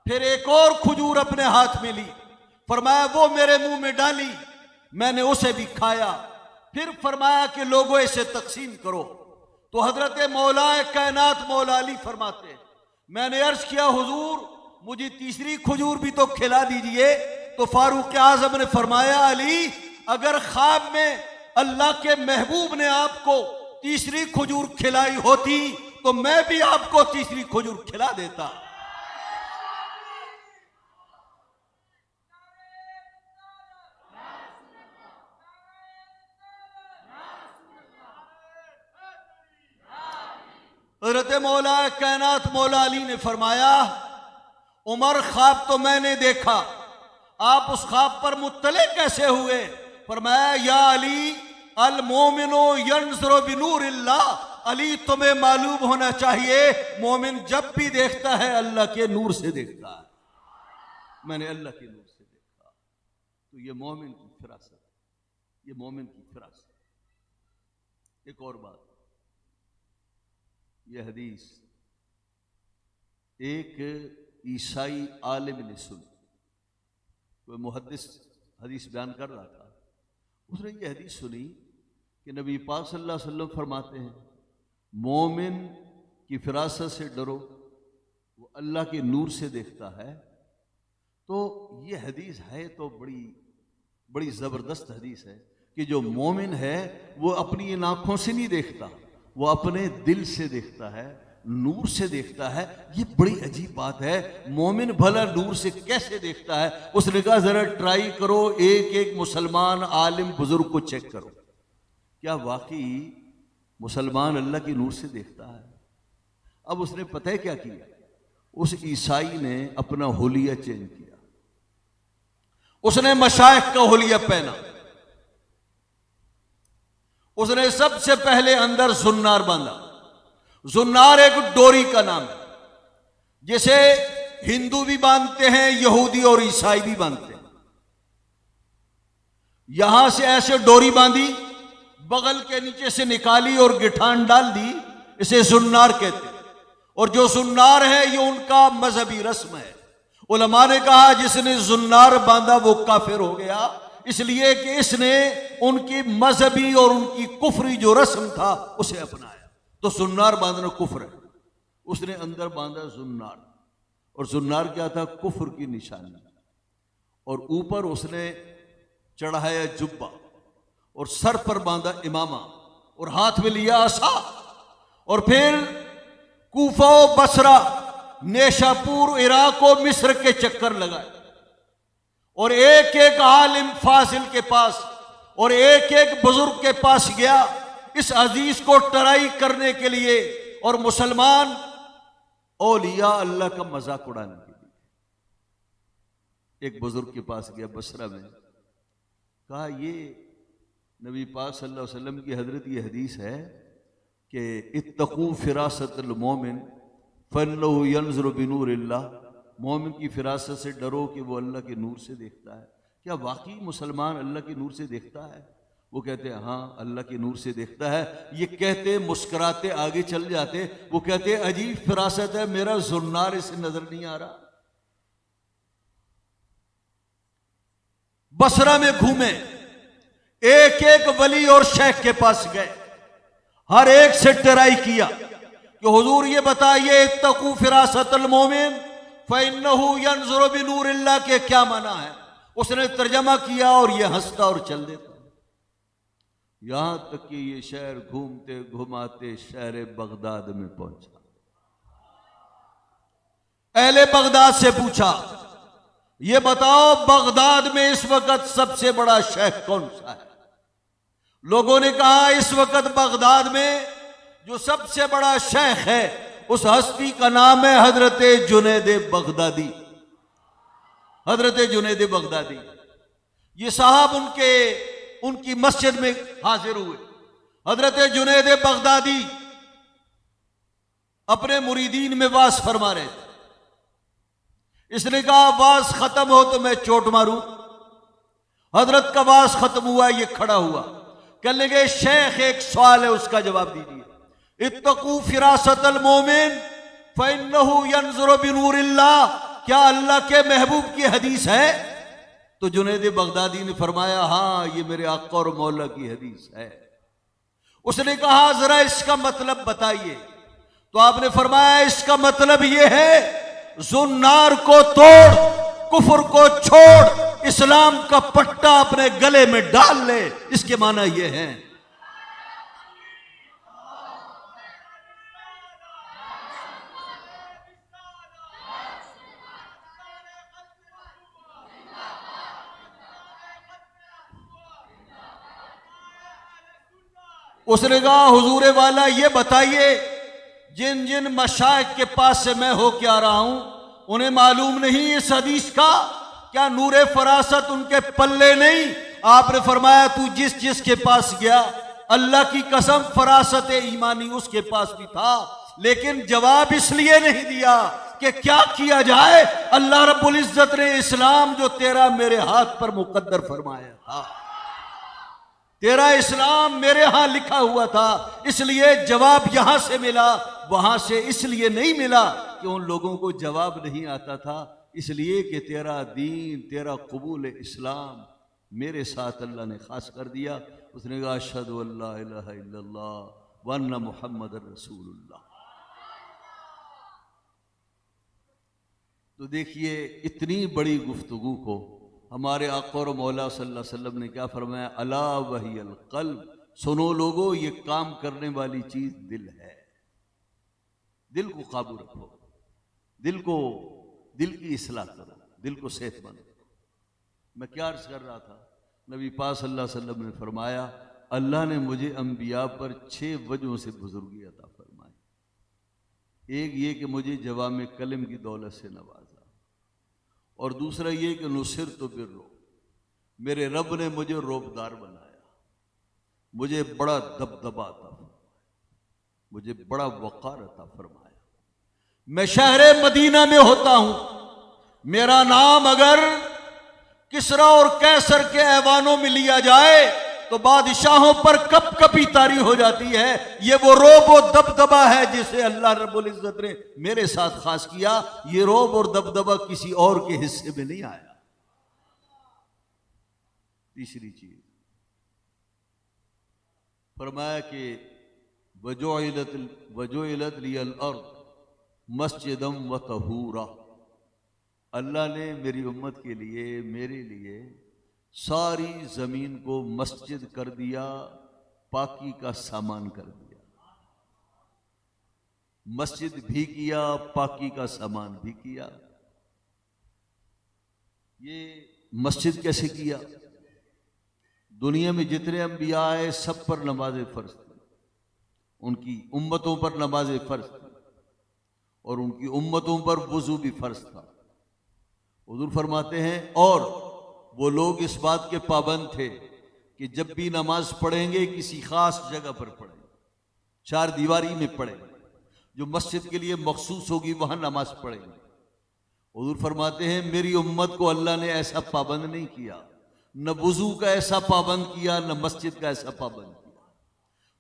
फिर एक और खजूर अपने हाथ में ली, फरमाया वो मेरे मुंह में डाली, मैंने उसे भी खाया। फिर फरमाया कि लोगों इसे तकसीम करो। तो हजरत मौला कायनात मौला अली फरमाते हैं, मैंने अर्ज किया हुजूर मुझे तीसरी खजूर भी तो खिला दीजिए। तो फारूक आजम ने फरमाया अली अगर ख्वाब में अल्लाह के महबूब ने आपको तीसरी खजूर खिलाई होती तो मैं भी आपको तीसरी खजूर खिला देता। हजरत मौला कायनात मौला अली ने फरमाया उमर ख्वाब तो मैंने देखा, आप उस ख्वाब पर मुत्तले कैसे हुए? फरमाया या अली अल मोमिनो यंज़ुरु बिनूरिल्लाह, अली तुम्हें मालूम होना चाहिए मोमिन जब भी देखता है अल्लाह के नूर से देखता है। मैंने अल्लाह के नूर से देखा। तो ये मोमिन की फिरासत, ये मोमिन की फिरासत। एक और बात, यह हदीस एक ईसाई आलिम ने सुनी। कोई मुहद्दिस हदीस बयान कर रहा था, उसने ये हदीस सुनी कि नबी पाक सल्लल्लाहु अलैहि वसल्लम फरमाते हैं मोमिन की फिरासत से डरो, वो अल्लाह के नूर से देखता है। तो ये हदीस है तो बड़ी ज़बरदस्त हदीस है कि जो मोमिन है वो अपनी इन आँखों से नहीं देखता, वो अपने दिल से देखता है, नूर से देखता है। ये बड़ी अजीब बात है, मोमिन भला नूर से कैसे देखता है? उसने कहा जरा ट्राई करो, एक एक मुसलमान आलिम बुजुर्ग को चेक करो, क्या वाकई मुसलमान अल्लाह की नूर से देखता है? अब उसने पता है क्या किया, उस ईसाई ने अपना होलिया चेंज किया, उसने मशाइख का होलिया पहना, उसने सबसे पहले अंदर जुन्नार बांधा। जुन्नार एक डोरी का नाम है, जिसे हिंदू भी बांधते हैं, यहूदी और ईसाई भी बांधते हैं। यहां से ऐसे डोरी बांधी, बगल के नीचे से निकाली और गिठान डाल दी, इसे जुन्नार कहते हैं। और जो जुन्नार है ये उनका मजहबी रस्म है। उलमा ने कहा जिसने जुन्नार बांधा वो काफिर हो गया, इसलिए कि इसने उनकी मजहबी और उनकी कुफरी जो रस्म था उसे अपनाया। तो सुन्नार बांधना कुफ्र है। उसने अंदर बांधा जुन्नार, और जुन्नार क्या था? कुफ्र की निशानी। और ऊपर उसने चढ़ाया जुब्बा, और सर पर बांधा इमामा, और हाथ में लिया आसा, और फिर कूफा, बसरा, नेशापुर, इराक और मिस्र के चक्कर लगाए, और एक एक आलिम फाजिल के पास और एक एक बुजुर्ग के पास गया इस अजीज को टराई करने के लिए और मुसलमान औलिया अल्लाह का मजाक उड़ाने के लिए। एक बुजुर्ग के पास गया बसरा में, कहा ये नबी पाक सल्लल्लाहु अलैहि वसल्लम की हजरत ये हदीस है कि इत्तकू फिरासतल मोमिन फन्नहु यंज़ुरु बिनूरिल्लाह, मोमिन की फिरासत से डरो कि वो अल्लाह के नूर से देखता है। क्या वाकई मुसलमान अल्लाह के नूर से देखता है? वो कहते हैं हाँ अल्लाह के नूर से देखता है। ये कहते मुस्कुराते आगे चल जाते। वो कहते अजीब फिरासत है, मेरा जुन्नार इसे नजर नहीं आ रहा। बसरा में घूमे, एक एक वली और शेख के पास गए, हर एक से टराई किया कि हुजूर ये बताइए इत्तकू फिरासतल मोमिन फइन्नहु यंज़ुरु बिनूरिल्लाह के क्या माना है। उसने तर्जमा किया और ये हंसता और चल देता। यहां तक कि ये शहर घूमते घुमाते शहर बगदाद में पहुंचा। अहले बगदाद से पूछा ये बताओ बगदाद में इस वक्त सबसे बड़ा शेख कौन सा है? लोगों ने कहा इस वक्त बगदाद में जो सबसे बड़ा शेख है उस हस्ती का नाम है हजरत जुनैद बगदादी। हजरत जुनैद बगदादी ये साहब उनकी मस्जिद में हाजिर हुए। हजरत जुनैद बगदादी अपने मुरीदीन में वास फरमा रहे थे। इसने कहा वास खत्म हो तो मैं चोट मारूं। हजरत का वास खत्म हुआ, ये खड़ा हुआ, कहने लगे शेख एक सवाल है उसका जवाब दीजिए। इत्तकू फिरासतल मोमिन फइन्नहु यंज़ुरु बिनूरिल्लाह, क्या अल्लाह के महबूब की हदीस है? तो जुनैद बगदादी ने फरमाया हाँ ये मेरे आका और मौला की हदीस है। उसने कहा जरा इसका मतलब बताइए। तो आपने फरमाया इसका मतलब यह है जुन्नार को तोड़, कुफर को छोड़, इस्लाम का पट्टा अपने गले में डाल ले। इसके माना यह है। उसने कहा हुजूर वाला ये बताइए जिन जिन मशाइख के पास से मैं होके आ रहा हूं उन्हें मालूम नहीं इस हदीस का? क्या नूरे फरासत उनके पल्ले नहीं? आपने फरमाया तू जिस जिस के पास गया अल्लाह की कसम फरासत ईमानी उसके पास भी था, लेकिन जवाब इसलिए नहीं दिया कि क्या किया जाए। अल्लाह रब्बुल इज्जत ने इस्लाम जो तेरा मेरे हाथ पर मुकद्दर फरमाया था, तेरा इस्लाम मेरे यहां लिखा हुआ था, इसलिए जवाब यहां से मिला, वहां से इसलिए नहीं मिला कि उन लोगों को जवाब नहीं आता था, इसलिए कि तेरा दीन, तेरा कबूल इस्लाम मेरे साथ अल्लाह ने खास कर दिया। उसने कहा अशहदु अल्ला इलाहा इल्लल्लाह व अन्ना मुहम्मदुर रसूलुल्लाह। तो देखिए इतनी बड़ी गुफ्तगू को हमारे आका और मौला सल्लल्लाहु अलैहि वसल्लम ने क्या फरमाया, अला वहियल क़ल्ब, सुनो लोगो ये काम करने वाली चीज दिल है। दिल को काबू रखो, दिल की इस्लाह करो, दिल को सेहतमंद करो। मैं क्या अर्ज कर रहा था, नबी पाक सल्लल्लाहु अलैहि वसल्लम ने फरमाया अल्लाह ने मुझे अंबिया पर 6 वजहों से बुजुर्गी अता फरमाई। एक ये कि मुझे जवामे कलम की दौलत से नवाजा, और दूसरा ये कि नुसिर तो बिर्रो, मेरे रब ने मुझे रोबदार बनाया, मुझे बड़ा दबदबा अता फरमाया, मुझे बड़ा वक़ार अता फरमाया। मैं शहर मदीना में होता हूं, मेरा नाम अगर किसरा और कैसर के ऐवानों में लिया जाए तो बादशाहों पर कप कपी तारी हो जाती है। ये वो रोब और दबदबा है जिसे अल्लाह रब्बुल इज्जत ने मेरे साथ खास किया। ये रोब और दबदबा किसी और के हिस्से में नहीं आया। तीसरी चीज फरमाया कि वजुइलत लियल अर्द मस्जिदम व तहूरा। अल्लाह ने मेरी उम्मत के लिए, मेरे लिए सारी ज़मीन को मस्जिद कर दिया, पाकी का सामान कर दिया। मस्जिद भी किया, पाकी का सामान भी किया। ये मस्जिद कैसे किया? दुनिया में जितने अंबिया आए सब पर नमाज फ़र्ज थी, उनकी उम्मतों पर नमाज फ़र्ज थी और उनकी उम्मतों पर वुज़ू भी फ़र्ज था। हुज़ूर फरमाते हैं और वो लोग इस बात के पाबंद थे कि जब भी नमाज पढ़ेंगे किसी ख़ास जगह पर पढ़ेंगे, चार दीवारी में पढ़ेंगे, जो मस्जिद के लिए मखसूस होगी वहाँ नमाज पढ़ेंगे। हुज़ूर फरमाते हैं मेरी उम्मत को अल्लाह ने ऐसा पाबंद नहीं किया, न वुज़ू का ऐसा पाबंद किया, न मस्जिद का ऐसा पाबंद किया।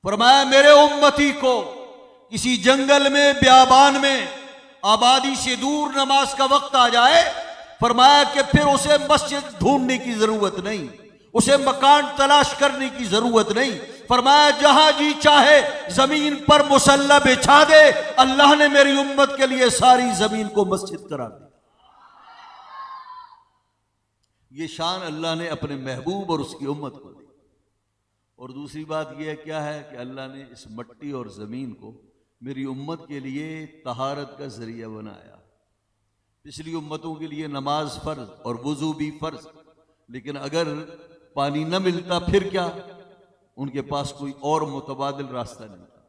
फरमाया मेरे उम्मती को किसी जंगल में, बियाबान में, आबादी से दूर नमाज का वक्त आ जाए, फरमाया कि फिर उसे मस्जिद ढूंढने की जरूरत नहीं, उसे मकान तलाश करने की जरूरत नहीं। फरमाया जहां जी चाहे जमीन पर मुसल्ला बिछा दे, अल्लाह ने मेरी उम्मत के लिए सारी जमीन को मस्जिद करा दी। ये शान अल्लाह ने अपने महबूब और उसकी उम्मत को दी। और दूसरी बात यह क्या है कि अल्लाह ने इस मट्टी और ज़मीन को मेरी उम्मत के लिए तहारत का ज़रिया बनाया। पिछली उम्मतों के लिए नमाज फ़र्ज और वुज़ू भी फ़र्ज, लेकिन अगर पानी न मिलता फिर क्या? उनके पास कोई और मुतबादिल रास्ता नहीं था।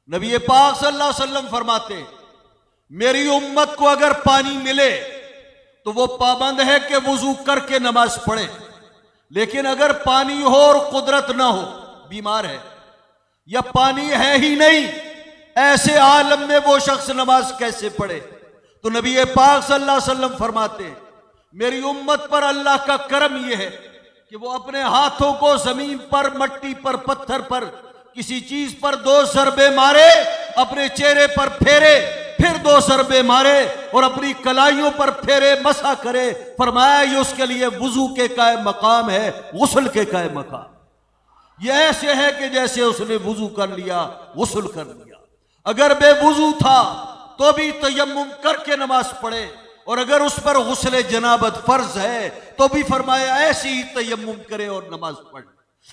नबी पाक सल्लल्लाहु अलैहि वसल्लम फरमाते मेरी उम्मत को अगर पानी मिले तो वो पाबंद है कि वुज़ू करके नमाज पढ़े, लेकिन अगर पानी हो और कुदरत ना हो, बीमार है या पानी है ही नहीं, ऐसे आलम में वो शख्स नमाज कैसे पढ़े? तो नबी पाक सल्लल्लाहु अलैहि वसल्लम फरमाते मेरी उम्मत पर अल्लाह का करम यह है कि वो अपने हाथों को जमीन पर, मट्टी पर, पत्थर पर, किसी चीज पर 2 ज़रबे मारे, अपने चेहरे पर फेरे, फिर 2 ज़रबे मारे और अपनी कलाइयों पर फेरे, मसा करे। फरमाया ये उसके लिए वुज़ू के कायम मकाम है, गुस्ल के कायम मकाम। ये ऐसे है कि जैसे उसने वुज़ू कर लिया, गुस्ल कर लिया। अगर बेवुज़ू था तो भी तयम्मुम करके नमाज पढ़े, और अगर उस पर गुस्ले जनाबत फर्ज है तो भी फरमाया ऐसे ही तयम्मुम करे और नमाज पढ़े।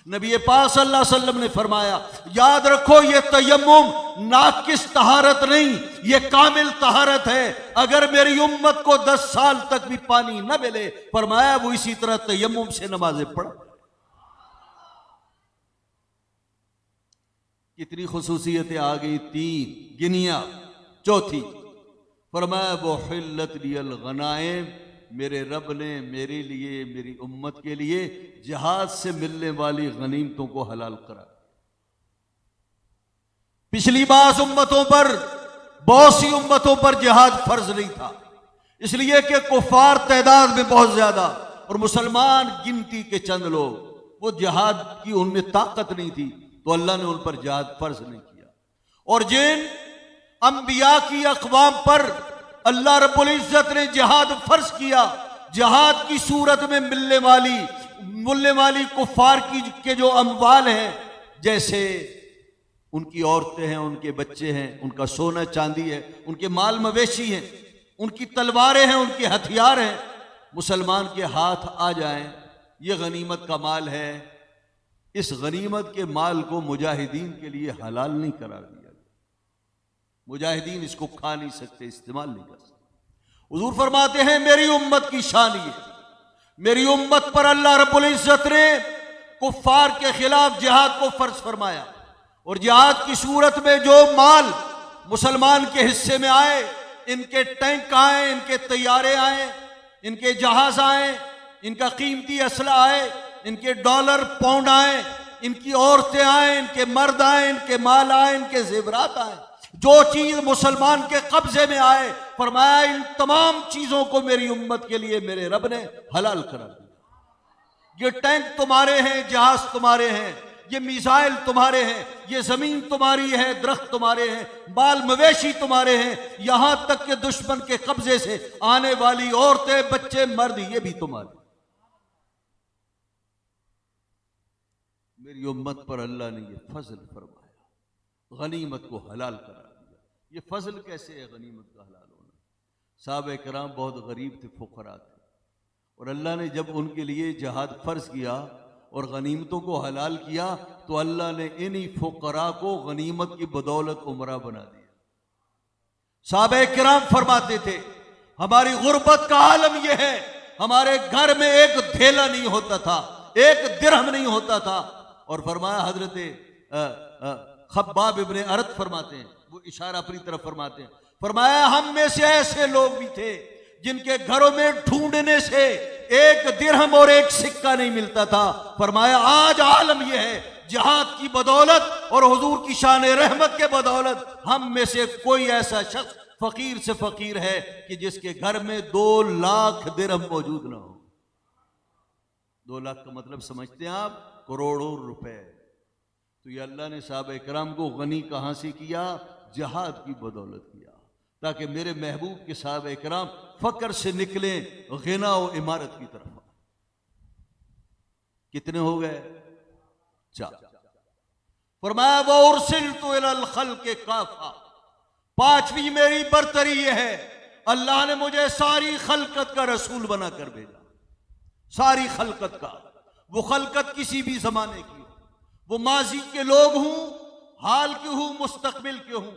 नबी पाक सल्लल्लाहु अलैहि वसल्लम ने फरमाया याद रखो ये तयम्मुम नाकिस तहारत नहीं, ये कामिल तहारत है। अगर मेरी उम्मत को 10 साल तक भी पानी न मिले, फरमाया वो इसी तरह तयम्मुम से नमाजें पढ़। कितनी खुसूसियतें आ गई, 3 गिनिया। चौथी फरमाया वो हिल्लत लियल गनाइम, मेरे रब ने मेरे लिए, मेरी उम्मत के लिए जिहाद से मिलने वाली गनीमतों को हलाल करा। पिछली बार उम्मतों पर, बहुत सी उम्मतों पर जिहाद फर्ज नहीं था, इसलिए कि कुफार तादाद में बहुत ज्यादा और मुसलमान गिनती के चंद लोग, वो जिहाद की उनमें ताकत नहीं थी, तो अल्लाह ने उन पर जिहाद फर्ज नहीं किया। और जिन अंबिया की अक़वाम पर अल्लाह रब्बुल इज़्ज़त ने जिहाद फर्ज किया, जिहाद की सूरत में मिलने वाली कुफार के जो अमवाल हैं, जैसे उनकी औरतें हैं, उनके बच्चे हैं, उनका सोना चांदी है, उनके माल मवेशी हैं, उनकी तलवारें हैं, उनके हथियार हैं, मुसलमान के हाथ आ जाएं, ये गनीमत का माल है। इस गनीमत के माल को मुजाहिदीन के लिए हलाल नहीं करार दिया। मुजाहिदीन इसको खा नहीं सकते, इस्तेमाल नहीं कर सकते। हुजूर फरमाते हैं मेरी उम्मत की शान ये, मेरी उम्मत पर अल्लाह रब्बुल इज़्ज़त ने कुफ्फार के खिलाफ जिहाद को फर्ज फरमाया, और जिहाद की सूरत में जो माल मुसलमान के हिस्से में आए, इनके टैंक आए, इनके तैयारे आए, इनके जहाज आए, इनका कीमती असला आए, इनके डॉलर पाउंड आए, इनकी औरतें आए, इनके मर्द आए, इनके माल आए, इनके जेवरात आए, जो चीज मुसलमान के कब्जे में आए, फरमाया इन तमाम चीजों को मेरी उम्मत के लिए मेरे रब ने हलाल करा दिया। ये टैंक तुम्हारे हैं, जहाज तुम्हारे हैं, ये मिसाइल तुम्हारे हैं, ये जमीन तुम्हारी है, दरख्त तुम्हारे हैं, बाल मवेशी तुम्हारे हैं, यहां तक कि दुश्मन के कब्जे से आने वाली औरतें, बच्चे, मर्द, ये भी तुम्हारे। मेरी उम्मत पर अल्लाह ने ये फजल फरमाया। गनीमत को हलाल करार दिया। ये फजल कैसे है गनीमत का हलाल होना? साहबे किराम बहुत गरीब थे, फुकरा थे, और अल्लाह ने जब उनके लिए जहाद फर्ज किया और गनीमतों को हलाल किया तो अल्लाह ने इन्हीं फुकरा को गनीमत की बदौलत उमरा बना दिया। साहबे किराम फरमाते थे हमारी गुर्बत का आलम यह है, हमारे घर में एक धेला नहीं होता था, एक दिरहम नहीं होता था। और फरमाया हजरत खब्बाब इब्ने अरत फरमाते हैं, वो इशारा अपनी तरफ फरमाते हैं, फरमाया हम में से ऐसे लोग भी थे जिनके घरों में ढूंढने से एक दिरहम और एक सिक्का नहीं मिलता था। फरमाया आज आलम यह है जिहाद की बदौलत और हुजूर की शान रहमत के बदौलत हम में से कोई ऐसा शख्स फकीर से फकीर है कि जिसके घर में 2 लाख दिरहम मौजूद ना हो। 2 लाख का मतलब समझते हैं आप? करोड़ों रुपए। तो ये अल्लाह ने साहबे किराम को गनी कहां से किया? जिहाद की बदौलत किया, ताकि मेरे महबूब के साहबे किराम फकर से निकले गिना और इमारत की तरफ। कितने हो गए? 4। फरमाया वो उर्सिलतु इलल खल्क़ि काफ़ा। 5वीं मेरी बरतरी यह है, अल्लाह ने मुझे सारी खलकत का रसूल बनाकर भेजा। सारी खलकत का। वो खलकत किसी भी जमाने की हो, वो माजी के लोग हूं, हाल के हूं, मुस्तकबिल के हूं,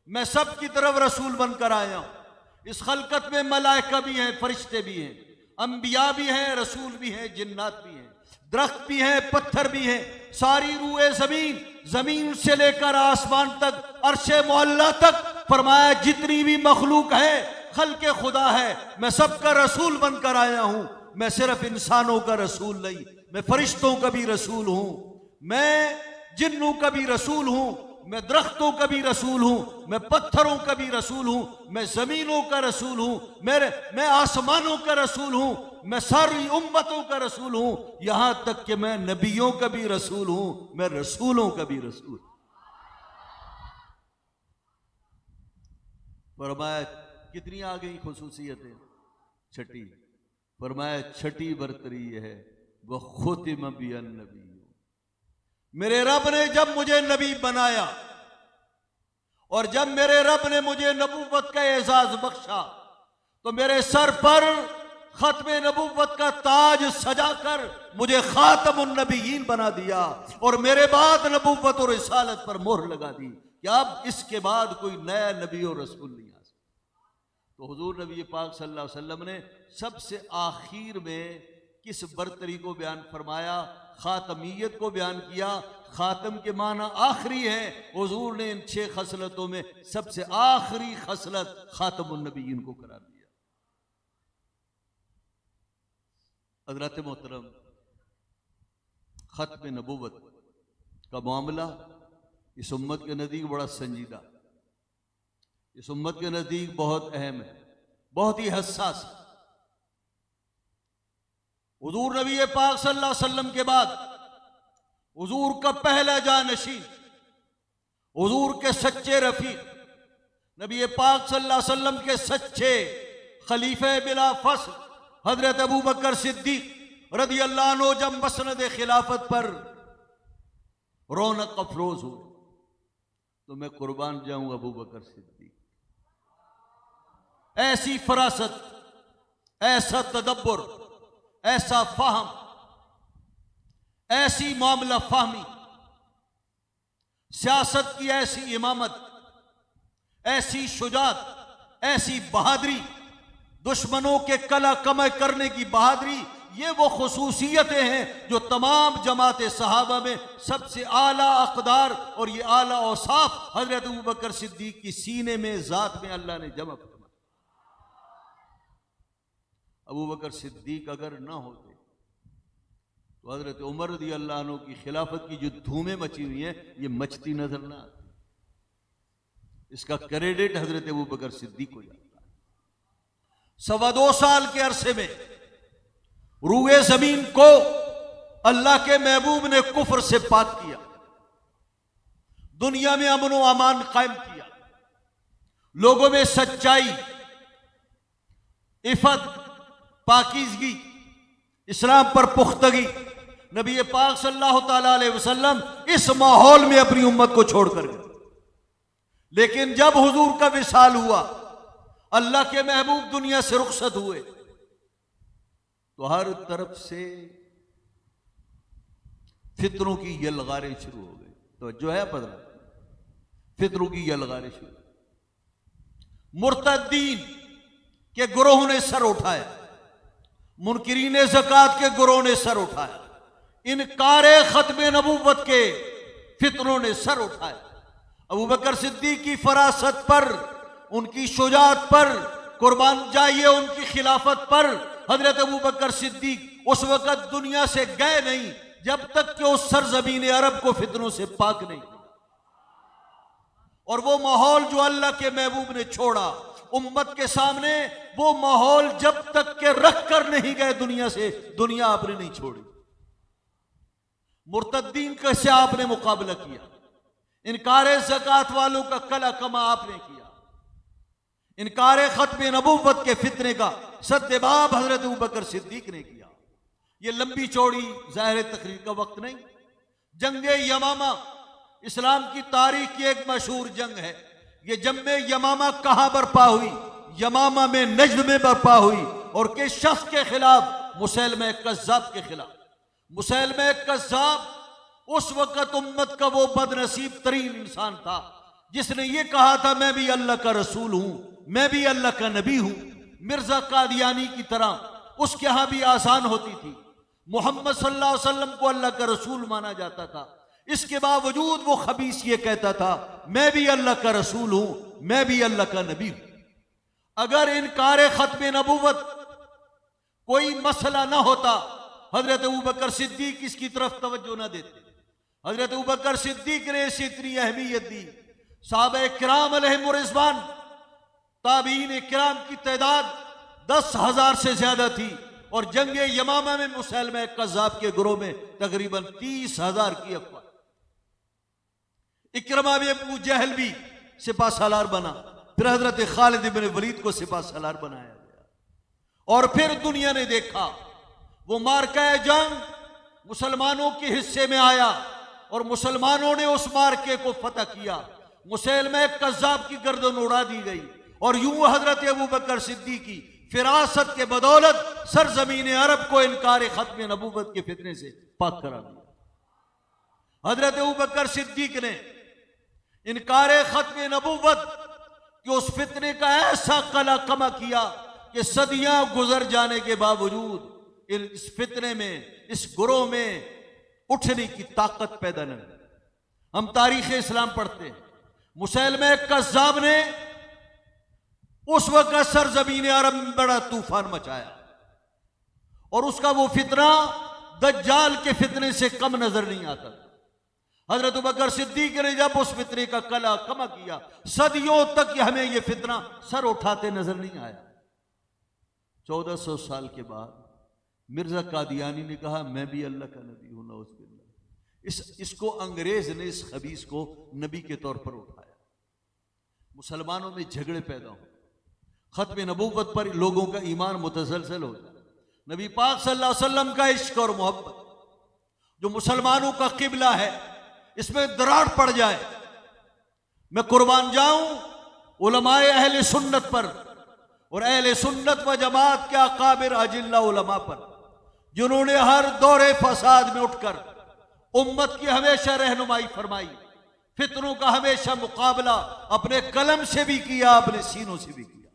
मैं सब की तरफ रसूल बनकर आया हूं। इस खलकत में मलाइका भी हैं, फरिश्ते भी हैं, अंबिया भी हैं, रसूल भी हैं, जिन्नात भी हैं, दरख्त भी हैं, पत्थर भी हैं, सारी रूए जमीन, जमीन से लेकर आसमान तक, अर्शे मोहल्ला तक, फरमाया जितनी भी मखलूक है, खल्के खुदा है, मैं सबका रसूल बनकर आया हूं। मैं सिर्फ इंसानों का रसूल नहीं, मैं फरिश्तों का भी रसूल हूं, मैं जिन्नों का भी रसूल हूं, मैं दरख्तों का भी रसूल हूं, मैं पत्थरों का भी रसूल हूं, मैं जमीनों का रसूल हूं, मैं आसमानों का रसूल हूं, मैं सारी उम्मतों का रसूल हूं, यहां तक कि मैं नबियों का भी रसूल हूं, मैं रसूलों का भी रसूल। फरमाया कितनी आ गई खुसूसियतें? 6ठी। फरमाया 6ठी बरतरी यह है, वह खुतिम बिन नबी। मेरे रब ने जब मुझे नबी बनाया और जब मेरे रब ने मुझे नबूवत का एजाज बख्शा तो मेरे सर पर खत्मे नबूवत का ताज सजाकर मुझे खातमुन नबीयीन बना दिया और मेरे बाद नबूवत और रिसालत पर मोहर लगा दी कि अब इसके बाद कोई नया नबी और रसूल नहीं आ सकता। तो हुजूर नबी पाक सल्लल्लाहु अलैहि वसल्लम ने सबसे आखिर में किस बरतरी को बयान फरमाया? खातमियत को बयान किया। खातम के माना आखिरी है। हुजूर ने इन 6 खसलतों में सबसे आखिरी खसलत खातमुन नबीयीन को करार दिया। हज़रत मोहतरम, खत्म नबूवत का मामला इस उम्मत के नज़दीक बड़ा संजीदा, इस उम्मत के नज़दीक बहुत अहम है, बहुत ही हसास है। हुजूर नबी पाक सल्लल्लाहु अलैहि वसल्लम के बाद हुजूर का पहला जानशीन, हुजूर के सच्चे रफीक, नबी पाक सल्लल्लाहु अलैहि वसल्लम के सच्चे खलीफे बिला फसल हजरत अबू बकर सिद्दीक रज़ी अल्लाह अन्हु जब मसनद खिलाफत पर रौनक अफरोज हुए तो मैं कुर्बान जाऊं अबू बकर सिद्दीक। ऐसी फरासत, ऐसा तदब्बर, ऐसा फाहम, ऐसी मामला फहमी, सियासत की ऐसी इमामत, ऐसी शुजात, ऐसी बहादुरी, दुश्मनों के कला कमय करने की बहादुरी, ये वो खुसूसियतें हैं जो तमाम जमात सहाबा में सबसे आला अक़दार और ये आला औसाफ हजरत अबू बकर सिद्दीक की सीने में, जात में अल्लाह ने जमा फरमाया। अबू बकर सिद्दीक अगर ना होते तो हजरत उमर रज़ी अल्लाह अन्हु की खिलाफत की जो धूमें मची हुई हैं ये मचती नजर ना आती। इसका क्रेडिट हजरत अबू बकर सिद्दीक को जाता है। 2.25 साल के अरसे में रूए जमीन को अल्लाह के महबूब ने कुफ्र से पाक किया, दुनिया में अमन व अमान कायम किया, लोगों में सच्चाई, इफत, पाकीज़गी, इस्लाम पर पुख्तगी, नबी पाक सल्लल्लाहु अलैहि वसल्लम इस माहौल में अपनी उम्मत को छोड़कर गए। लेकिन जब हुजूर का विसाल हुआ, अल्लाह के महबूब दुनिया से रुखसत हुए, तो हर तरफ से फितरों की यलगारें शुरू हो गई। तो जो है पता, फितरों की यलगारें शुरू, मुर्तद्दीन के गुरोह ने सर उठाया, मुनकिरीन ज़कात के गुरोह ने सर उठाया, इनकारे खत्म नबूवत के फितरों ने सर उठाया। अबू बकर सिद्दीक की फरासत पर, उनकी शुजाअत पर कुर्बान जाइए, उनकी खिलाफत पर। हजरत अबू बकर सिद्दीक उस वक़्त दुनिया से गए नहीं जब तक कि उस सरजमीन अरब को फितनों से पाक नहीं। और वो माहौल जो अल्लाह के महबूब ने छोड़ा उम्मत के सामने, वो माहौल जब तक के रख कर नहीं गए दुनिया से, दुनिया आपने नहीं छोड़ी। मुर्तद्दीन कैसे आपने मुकाबला किया, इनकारे ज़कात वालों का कला कमा आपने किया, इनकारे खत्म नबूवत के फितने का सद्देबाब हजरत अबू बकर सिद्दीक ने किया। ये लंबी चौड़ी ज़ाहिर तकरीर का वक्त नहीं। जंगे यमामा इस्लाम की तारीख की एक मशहूर जंग है। ये जंग यमामा कहां बर्पा हुई? यमामा में, नज्द में बर्पा हुई। और किस शख्स के खिलाफ? मुसैलमा कज़्ज़ाब के खिलाफ। मुसैलमा कज़्ज़ाब उस वक़्त उम्मत का वो बदनसीब तरीन इंसान था जिसने ये कहा था मैं भी अल्लाह का रसूल हूं, मैं भी अल्लाह का नबी हूं। मिर्जा कादियानी की तरह उसके यहां भी आसान होती थी। मोहम्मद सल्लल्लाहु अलैहि वसल्लम को अल्लाह का रसूल माना जाता था, इसके बावजूद वो खबीस ये कहता था मैं भी अल्लाह का रसूल हूं, मैं भी अल्लाह का नबी हूं। अगर इनकार खत्म नबूवत कोई मसला ना होता, हजरत अबू बकर सिद्दीक इसकी तरफ तवज्जो ना देते। हजरत अबू बकर सिद्दीक ने इसे इतनी अहमियत दी। साहबे किराम अलैहिम रिज़वान, ताबीन किराम की तादाद 10,000 से ज्यादा थी और जंगे यमामा में मुसैलमा कज़्ज़ाब के गुरोह में तकरीबन 30,000 की अफवाह। इकरमा भी अबू जहल भी सिपा सालार बना, फिर हजरत खालिद इब्न वलीद को सिपा सालार बनाया गया। और फिर दुनिया ने देखा वो मार्का जंग मुसलमानों के हिस्से में आया और मुसलमानों ने उस मार्के को फतह किया। मुसैलमा कज़्ज़ाब की गर्दन उड़ा दी गई और यूं हजरत अबू बकर सिद्दीक की फिरासत के बदौलत सरजमीन अरब को इनकार खत्म नबूवत के फितने से पाक करा दिया। हजरत अबू बकर सिद्दीक ने इनकार खत्म नबूवत के उस फितने का ऐसा कला कमा किया कि सदियां गुजर जाने के बावजूद इस फितने में, इस गुरोह में उठने की ताकत पैदा न हुई। हम तारीख इस्लाम पढ़ते हैं, मुसैलमा कज़्ज़ाब ने उस वक्त सरजमीन अरब में बड़ा तूफान मचाया और उसका वो फितना दज्जाल के फितने से कम नजर नहीं आता। हजरत अबू बकर सिद्दीक ने जब उस फितने का कला कमा किया, सदियों तक हमें यह फितना सर उठाते नजर नहीं आया। 1400 साल के बाद मिर्जा कादियानी ने कहा मैं भी अल्लाह का नबी हूं। नौज़ुबिल्लाह। इसको अंग्रेज ने, इस खबीस को नबी के तौर पर उठाया। मुसलमानों में झगड़े पैदा हो, खत्म नबूवत पर लोगों का ईमान मुतसलसल हो जाए। नबी पाक सल्लल्लाहु अलैहि वसल्लम का इश्क और मोहब्बत जो मुसलमानों का किबला है, इसमें दरार पड़ जाए। मैं कुर्बान जाऊं उलमाए अहले सुन्नत पर और अहले सुन्नत व जमात के अकाबिर अजिल्ला उलमा पर, जिन्होंने हर दौरे फसाद में उठकर उम्मत की हमेशा रहनुमाई फरमाई, फितनों का हमेशा मुकाबला अपने कलम से भी किया, अपने सीनों से भी किया।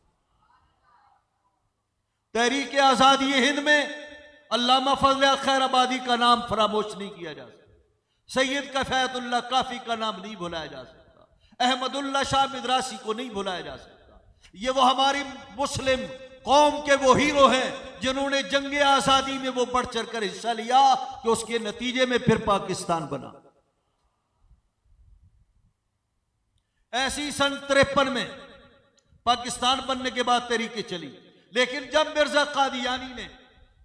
तहरीक आजादी हिंद में अल्लामा फजल खैराबादी का नाम फरामोश नहीं किया जा सकता, सैयद कफायतुल्लाह काफी का नाम नहीं भुलाया जा सकता, अहमदुल्लाह शाह मिदरासी को नहीं भुलाया जा सकता। ये वो हमारी मुस्लिम कौम के वो हीरो हैं जिन्होंने जंगे आजादी में वो बढ़ चढ़ कर हिस्सा लिया कि उसके नतीजे में फिर पाकिस्तान बना। ऐसी सन 53 में पाकिस्तान बनने के बाद तरीके चली, लेकिन जब मिर्जा कादियानी ने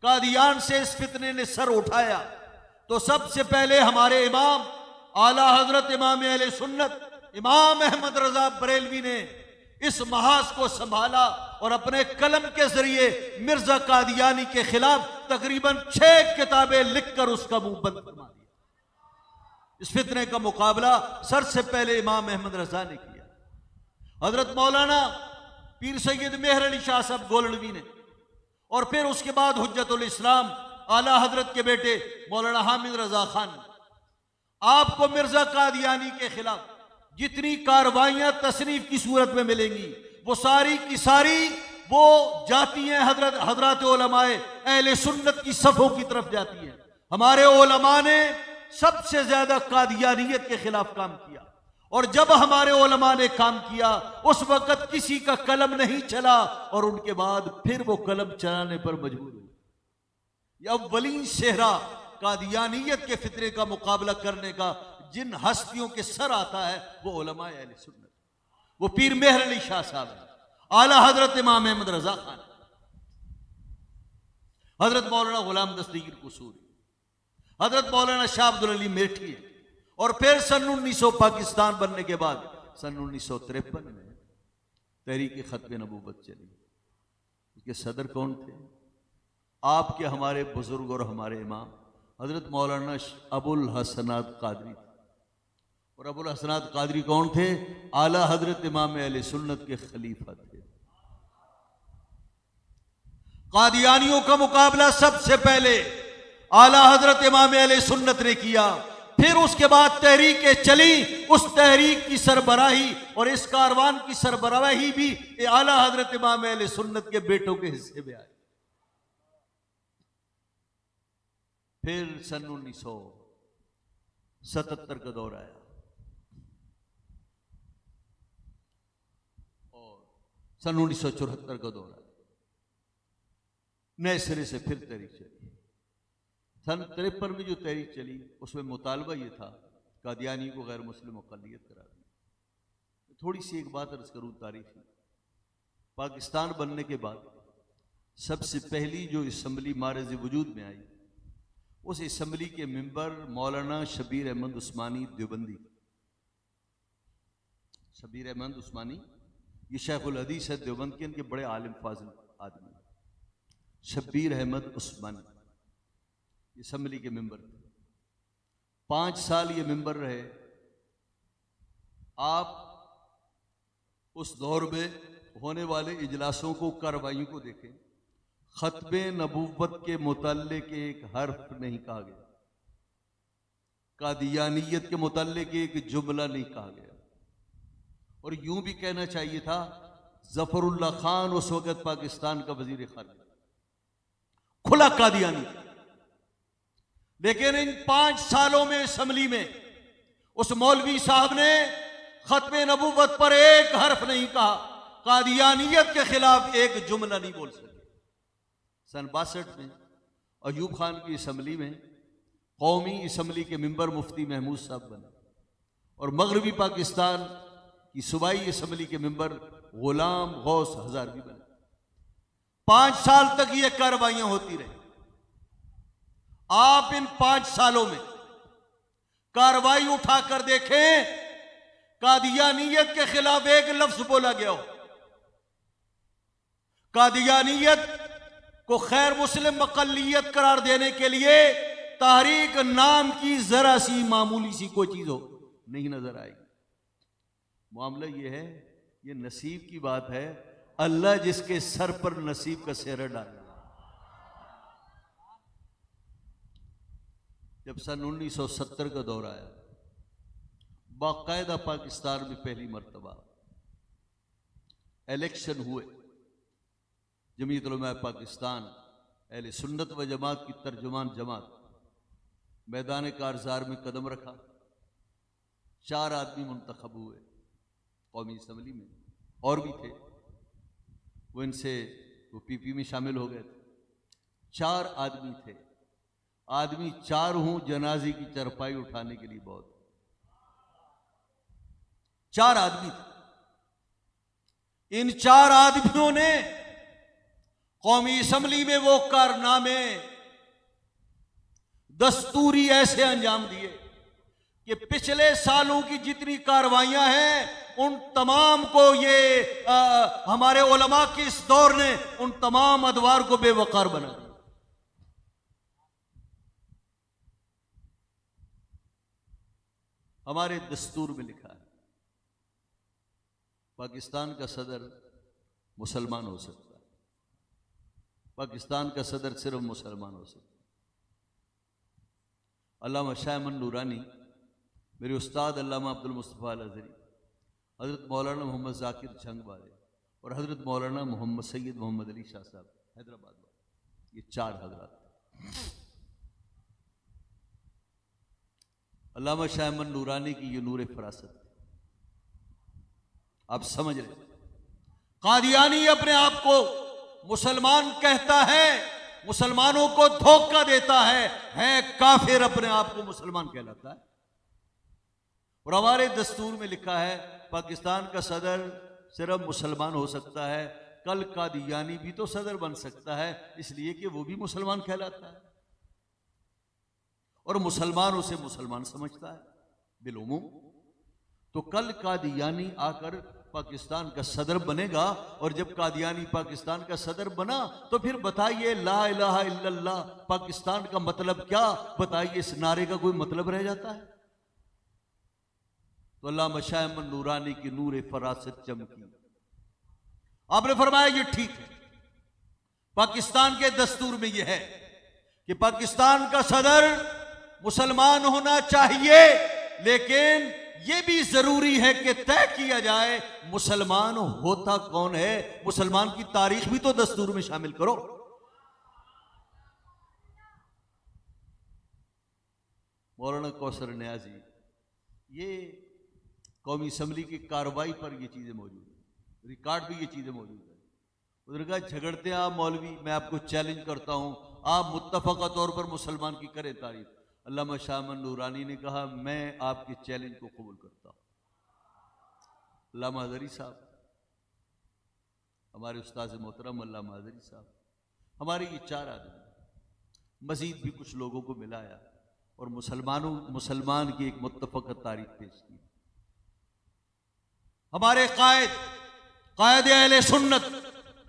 कादियान से इस फितने ने सर उठाया तो सबसे पहले हमारे इमाम आला हजरत इमाम अहले सुन्नत इमाम अहमद रजा बरेलवी ने इस महाज को संभाला और अपने कलम के जरिए मिर्जा कादियानी के खिलाफ तकरीबन 6 किताबें लिखकर उसका मुंह बंद करवा दिया। इस फितने का मुकाबला सर से पहले इमाम अहमद रजा ने किया। हजरत मौलाना पीर सैयद मेहर अली शाह साहब गोलड़वी ने, और फिर उसके बाद हुज्जतुल इस्लाम आला हजरत के बेटे मौलाना हामिद रजा खान ने, आपको मिर्जा कादियानी के खिलाफ जितनी कार्रवाइयां तसनीफ की सूरत में मिलेंगी वो सारी की सारी वो जाती हैं हजरत उलमाए अहले सुन्नत की सफ़ों की तरफ जाती हैं। हमारे उलमा ने सबसे ज्यादा कादियानियत के खिलाफ काम किया, और जब हमारे उलमा ने काम किया उस वक्त किसी का कलम नहीं चला, और उनके बाद फिर वो कलम चलाने पर मजबूर हुए। अव्वलीन सेहरा कादियानियत के फितरे का मुकाबला करने का जिन हस्तियों के सर आता है वो उलमाए अहले सुन्नत, वो पीर मेहर अली शाह साहब है, आला हजरत इमाम अहमद रजा खान, हजरत मौलाना गुलाम दस्तगीर कसूरी, हजरत मौलाना शाह अब्दुल अली मेठी है। और फिर सन 1900 पाकिस्तान बनने के बाद सन 1953 में तहरीक खत्म नबूवत चली। उसके सदर कौन थे? आपके हमारे बुजुर्ग और हमारे इमाम हजरत मौलाना अबुल हसनात कादरी। और अबुल हसनात कादरी कौन थे? आला हजरत इमाम अहले सुन्नत के खलीफा थे। कादियानियों का मुकाबला सबसे पहले आला हजरत इमाम अहले सुन्नत ने किया, फिर उसके बाद तहरीकें चली, उस तहरीक की सरबराही और इस कारवान की सरबराही भी आला हजरत इमाम अहले सुन्नत के बेटों के हिस्से में आई। फिर सन 1977 का दौर आया और सन 1974 का दौर आया, नए सिरे से फिर तहरीक चली। सन 53 में जो तहरीक चली उसमें मुतालबा ये था कादियानी को गैर मुस्लिम अक़लियत करार दी। थोड़ी सी एक बात अर्ज करूँ तारीखी, पाकिस्तान बनने के बाद सबसे पहली जो असम्बली मारज़ वजूद में आई उस असम्बली के मेंबर मौलाना शबीर अहमद उस्मानी देवबंदी। शबीर अहमद उस्मानी ये शेखुल हदीस है देवबंद के, इनके बड़े आलिम फाजिल आदमी शबीर अहमद उस्मानी असम्बली के मेंबर थे। 5 साल ये मेंबर रहे। आप उस दौर में होने वाले इजलासों को, कार्रवाइयों को देखें, खत्मे नबूवत के मुतल्लिक एक हर्फ नहीं कहा गया, कादियानियत के मुतल्लिक एक जुमला नहीं कहा गया। और यूं भी कहना चाहिए था जफरुल्लाह खान उस वक्त पाकिस्तान का वजीर खारजा खुला कादियानी। लेकिन इन 5 सालों में असम्बली में उस मौलवी साहब ने खत्मे नबूवत पर एक हर्फ नहीं कहा, कादियानियत के खिलाफ एक जुमला नहीं बोल सके। सन 62 में अयूब खान की असम्बली में कौमी असम्बली के मेंबर मुफ्ती महमूद साहब बने, और मगरबी पाकिस्तान की सूबाई असम्बली के मेंबर गुलाम गौस हजारवी बने। 5 साल तक ये कार्रवाइयां होती रही। आप इन 5 सालों में कार्रवाई उठाकर देखें, कादियानियत के खिलाफ एक लफ्ज बोला गया हो। कादियानियत को खैर मुस्लिम अक़लियत करार देने के लिए तहरीक नाम की जरा सी मामूली सी कोई चीज हो नहीं नजर आएगी। मामला यह है, ये नसीब की बात है, अल्लाह जिसके सर पर नसीब का सेहरा डाले। जब सन 1970 का दौर आया, बाकायदा पाकिस्तान में पहली मर्तबा इलेक्शन हुए। जमीयत उलमा पाकिस्तान अहले सुन्नत व जमात की तर्जुमान जमात मैदान कारजार में कदम रखा। 4 आदमी मुंतखब हुए कौमी असम्बली में, और भी थे वो, इनसे वो पीपी में शामिल हो गए थे। 4 आदमी थे। आदमी 4 हूं, जनाजे की चरपाई उठाने के लिए बहुत। 4 आदमी थे। इन 4 आदमियों ने कौमी असम्बली में वो कारनामे दस्तूरी ऐसे अंजाम दिए कि पिछले सालों की जितनी कार्रवाइयां हैं उन तमाम को ये हमारे उलमा के इस दौर ने उन तमाम अदवार को बेवकार बना दिया। हमारे दस्तूर में लिखा है पाकिस्तान का सदर मुसलमान हो सकता है, पाकिस्तान का सदर सिर्फ मुसलमान हो सकता है। अल्लामा शाह अहमद नूरानी, मेरे उस्ताद अल्लामा अब्दुल मुस्तफ़ा अल-अज़हरी, हज़रत मौलाना मोहम्मद ज़ाकिर झंग वाले और हज़रत मौलाना मोहम्मद सैयद मोहम्मद अली शाह साहब हैदराबाद वाले, ये चार हजरात। अल्लामा शाह अहमद नूरानी की ये नूर फरासत, आप समझ रहे। कादियानी अपने आप को मुसलमान कहता है, मुसलमानों को धोखा देता है काफिर, अपने आप को मुसलमान कहलाता है। और हमारे दस्तूर में लिखा है पाकिस्तान का सदर सिर्फ मुसलमान हो सकता है, कल कादियानी भी तो सदर बन सकता है, इसलिए कि वो भी मुसलमान कहलाता है और मुसलमान उसे मुसलमान समझता है बिलुमूम। तो कल कादियानी आकर पाकिस्तान का सदर बनेगा, और जब कादियानी पाकिस्तान का सदर बना तो फिर बताइए ला इलाहा इल्लल्लाह पाकिस्तान का मतलब क्या, बताइए इस नारे का कोई मतलब रह जाता है? तो अल्लामा शाह अहमद नूरानी की नूर फरासत चमकी। आपने फरमाया ये ठीक है, पाकिस्तान के दस्तूर में यह है कि पाकिस्तान का सदर मुसलमान होना चाहिए, लेकिन यह भी जरूरी है कि तय किया जाए मुसलमान होता कौन है। मुसलमान की तारीख भी तो दस्तूर में शामिल करो। मौलाना कौसर न्याजी, ये कौमी असम्बली की कार्रवाई पर ये चीजें मौजूद है, रिकॉर्ड भी ये चीजें मौजूद है। उधर का झगड़ते आप मौलवी, मैं आपको चैलेंज करता हूं, आप मुत्तफका तौर पर मुसलमान की करें तारीफ। अल्लामा शाह अहमद नूरानी ने कहा मैं आपके चैलेंज को कबूल करता हूं। अल्लामा अज़हरी साहब, हमारे उस्ताद मोहतरम अल्लामा अज़हरी साहब, हमारे ये चार आदमी, मजीद भी कुछ लोगों को मिलाया और मुसलमान की एक मुत्तफका तारीफ पेश की। हमारे कायद अहले सुन्नत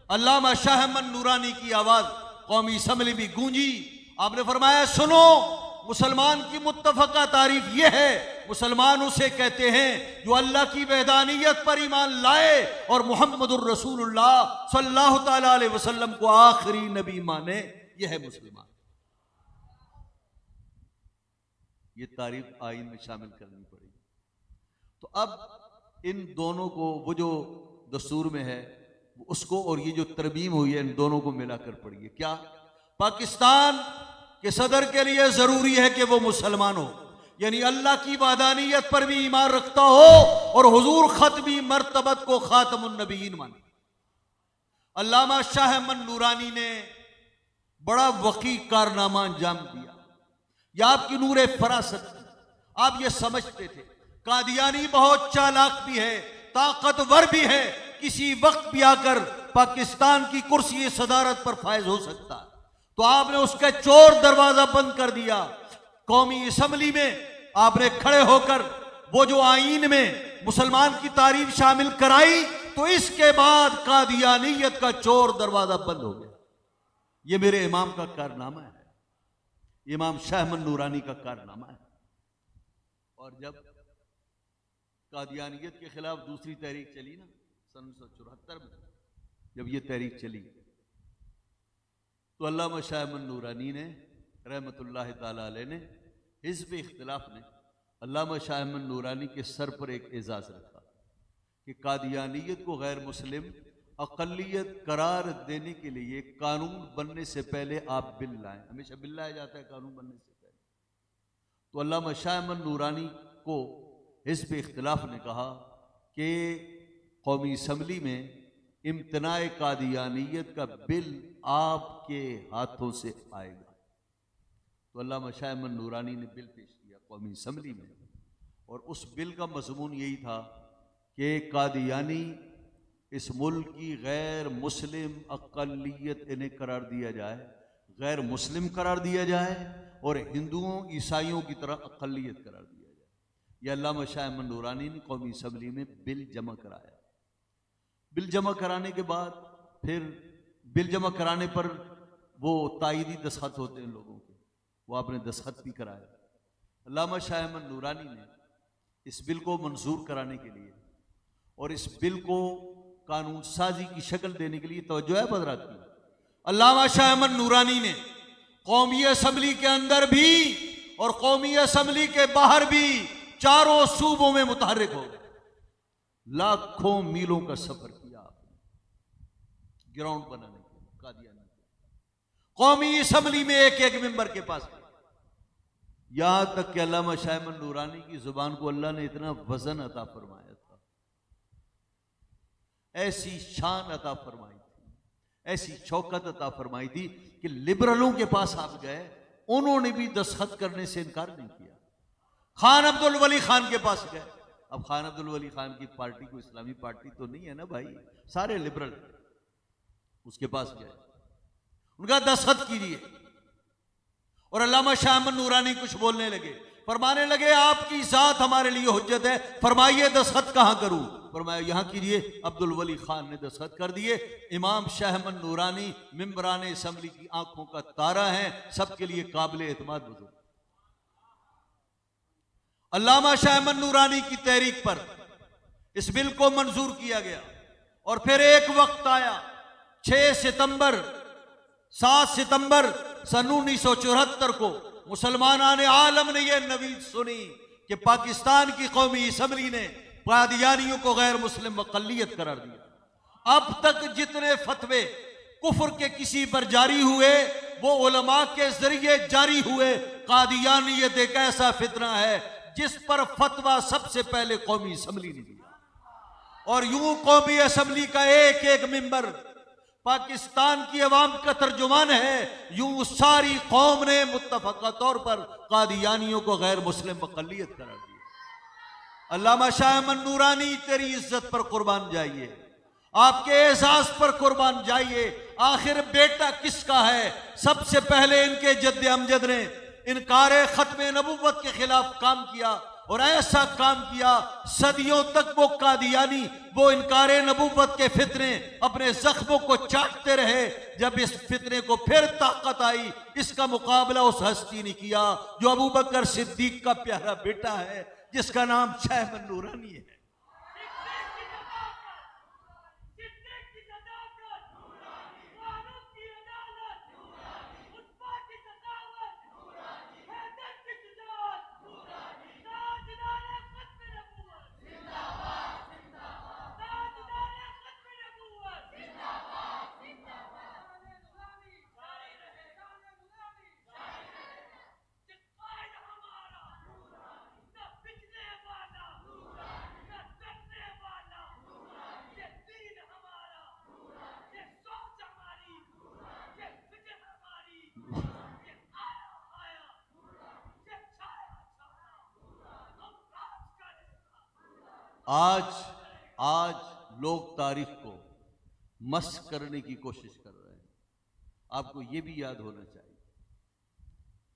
अल्लामा शाह अहमद नूरानी की आवाज कौमी असम्बली में गूंजी। आपने फरमाया सुनो, मुसलमान की मुत्तफका तारीफ यह है, मुसलमान उसे कहते हैं जो अल्लाह की वहदानियत पर ईमान लाए और मुहम्मदुर रसूलुल्लाह सल्लल्लाहु तआला अलैहि वसल्लम को आखिरी नबी माने, यह है मुसलमान। ये तारीफ आइन में शामिल करनी पड़ेगी। तो अब इन दोनों को, वो जो दस्तूर में है उसको और ये जो तरमीम हुई है, इन दोनों को मिलाकर पढ़िए। क्या पाकिस्तान के सदर के लिए जरूरी है कि वो मुसलमान हो, यानी अल्लाह की वादानियत पर भी ईमान रखता हो और हुजूर खत्मी मर्तबत को खातमुन नबीयीन माने। अल्लामा शाह अहमद नूरानी ने बड़ा वकी कारनामा अंजाम दिया, यह आपकी नूर फरासत। आप ये समझते थे कादियानी बहुत चालाक भी है, ताकतवर भी है, किसी वक्त भी आकर पाकिस्तान की कुर्सी सदारत पर फायज हो सकता है। तो आपने उसका चोर दरवाजा बंद कर दिया। कौमी असम्बली में आपने खड़े होकर वो जो आईन में मुसलमान की तारीफ शामिल कराई, तो इसके बाद कादियानियत का चोर दरवाजा बंद हो गया। ये मेरे इमाम का कारनामा है, इमाम शाह अहमद नूरानी का कारनामा है। और जब कादियानियत के खिलाफ दूसरी तहरीक चली ना सन 1974 में, जब ये तहरीक चली तो अल्लामा शाह अहमद नूरानी ने रहमतुल्लाह ताला अलैह ने, हिज़्ब इख्तिलाफ ने अल्लामा शाह अहमद नूरानी के सर पर एक एजाज रखा कि कादियानियत को गैर मुस्लिम अक़लियत करार देने के लिए कानून बनने से पहले आप बिल लाएं। हमेशा बिल लाया जाता है कानून बनने से पहले। तो अल्लामा शाह अहमद नूरानी को हिज़्ब इख्तिलाफ ने कहा कि कौमी असम्बली में इम्तनाए कादियानियत का बिल आपके हाथों से आएगा। तो अल्लामा शाह अहमद नूरानी ने बिल पेश किया कौमी असम्बली में, और उस बिल का मज़मून यही था कि कादियानी इस मुल्क की गैर मुस्लिम अक़लियत इन्हें करार दिया जाए, गैर मुस्लिम करार दिया जाए, और हिंदुओं ईसाइयों की तरह अक़लियत करार दिया जाए। यह अल्लामा शाह अहमद नूरानी ने कौमी असम्बली में बिल जमा कराया। बिल जमा कराने के बाद फिर बिल जमा कराने पर वो तायदी दस्तखत होते हैं लोगों के, वो आपने दस्तखत भी कराया। अल्लामा शाह अहमद नूरानी ने इस बिल को मंजूर कराने के लिए और इस बिल को कानून साजी की शक्ल देने के लिए तवज्जो है हज़रात की। अल्लामा शाह अहमद नूरानी ने कौमी असम्बली के अंदर भी और कौमी असम्बली के बाहर भी चारों सूबों में मुतहर्रिक हो गए। लाखों मीलों का सफर किया आपने ग्राउंड बनाने के लिए, कादियानी कौमी असम्बली में एक एक मेंबर के पास गए। यहां तक कि अल्लामा शाह अहमद नूरानी की जुबान को अल्लाह ने इतना वजन अता फरमाया था, ऐसी शान अता फरमाई थी, ऐसी शौकत अता फरमाई थी कि लिबरलों के पास आप गए, उन्होंने भी दस्तखत करने से इनकार नहीं किया। खान अब्दुल वली खान के पास गए। अब खान अब्दुल वली खान की पार्टी कोई इस्लामी पार्टी तो नहीं है ना भाई, सारे लिबरल। उसके पास गए, उनका दस्तखत कीजिए। और अल्लामा शाह अहमद नूरानी कुछ बोलने लगे, फरमाने लगे आपकी जात हमारे लिए हुज्जत है, फरमाइए दस्तखत कहां करूं? फरमाया यहां कीजिए। अब्दुल वली खान ने दस्तखत कर दिए। इमाम शाह अहमद नूरानी मिंबरान असम्बली की आंखों का तारा है, सबके लिए काबिल एतमाद बुजुर्ग। अल्लामा शाह अहमद नूरानी की तहरीक पर इस बिल को मंजूर किया गया। और फिर एक वक्त आया 6 सितंबर 7 सितंबर सन 1974 को मुसलमानान आलम ने यह नवीद सुनी कि पाकिस्तान की कौमी असम्बली ने कादियानियों को गैर मुस्लिम अक़लियत करार दिया। अब तक जितने फतवे कुफ्र के किसी पर जारी हुए वो उलमा के जरिए जारी हुए। कादियानियत एक ऐसा फितना है जिस पर फतवा सबसे पहले कौमी असम्बली ने दिया। और यूं कौमी असम्बली का एक एक मेंबर पाकिस्तान की अवाम का तर्जुमान है, यूं सारी कौम ने मुत्तफका तौर पर कादियानियों को गैर मुस्लिम अक़लियत करार दिया। अल्लामा शाह अहमद नूरानी तेरी इज्जत पर कुर्बान जाइए, आपके एजाज पर कुर्बान जाइए। आखिर बेटा किसका है? सबसे पहले इनके जद्दे अमजद ने इनकारे खत्मे नबूवत के खिलाफ काम किया और ऐसा काम किया सदियों तक वो कादियानी वो इनकारे नबूवत के फितने अपने जख्मों को चाटते रहे। जब इस फितने को फिर ताकत आई, इसका मुकाबला उस हस्ती ने किया जो अबू बकर सिद्दीक का प्यारा बेटा है, जिसका नाम शाह अहमद नूरानी है। आज लोग तारीख को मस्क करने की कोशिश कर रहे हैं। आपको यह भी याद होना चाहिए,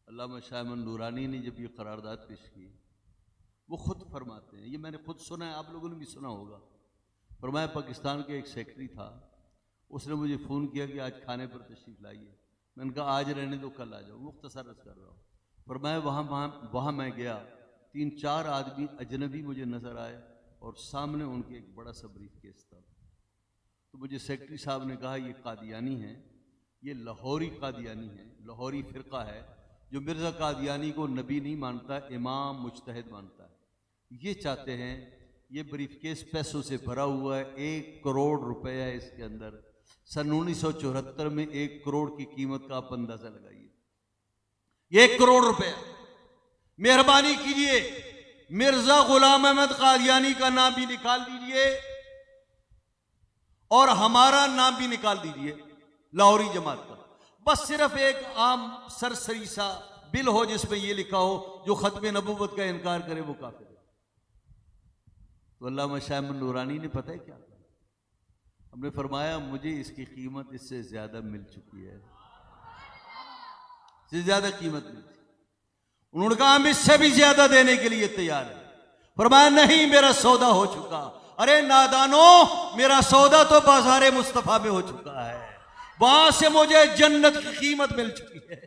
अल्लामा शाह अहमद नूरानी ने जब ये करारदाद पेश की, वो खुद फरमाते हैं, ये मैंने खुद सुना है, आप लोगों ने भी सुना होगा। फरमाया पाकिस्तान के एक सेक्रेटरी था, उसने मुझे फ़ोन किया कि आज खाने पर तशरीफ़ लाइए। मैंने कहा आज रहने दो, कल आ जाओ, मुख्तसर अर्ज़ कर रहा हूँ। फरमाया वहाँ मैं गया, 3-4 आदमी अजनबी मुझे नज़र आए और सामने उनके एक बड़ा सा ब्रीफ केस था। तो मुझे सेक्रेटरी साहब ने कहा ये कादियानी हैं, ये लाहौरी कादियानी हैं, लाहौरी फ़िरका है जो मिर्ज़ा कादियानी को नबी नहीं मानता, इमाम मुज्तहिद मानता है। ये चाहते हैं, ये ब्रीफ केस पैसों से भरा हुआ है, 1 करोड़ रुपया है इसके अंदर। सन 1974 में 1 करोड़ की कीमत का आप अंदाजा लगाइए, 1 करोड़ रुपया। मेहरबानी कीजिए मिर्जा गुलाम अहमद कादियानी का नाम भी निकाल दीजिए और हमारा नाम भी निकाल दीजिए, लाहौरी जमात का। बस सिर्फ एक आम सरसरी सा बिल हो जिसमें यह लिखा हो जो खत्म नबूवत का इनकार करे वो काफिर है। तो अल्लामा शाह अहमद नूरानी ने पता है क्या, हमने फरमाया मुझे इसकी कीमत इससे ज्यादा मिल चुकी है, इससे ज्यादा कीमत मिल चुकी। उन्होंने कहा हम इससे भी ज्यादा देने के लिए तैयार है। फरमाया नहीं, मेरा सौदा हो चुका। अरे नादानो, मेरा सौदा तो बाजारे मुस्तफा में हो चुका है, वहां से मुझे जन्नत की कीमत मिल चुकी है।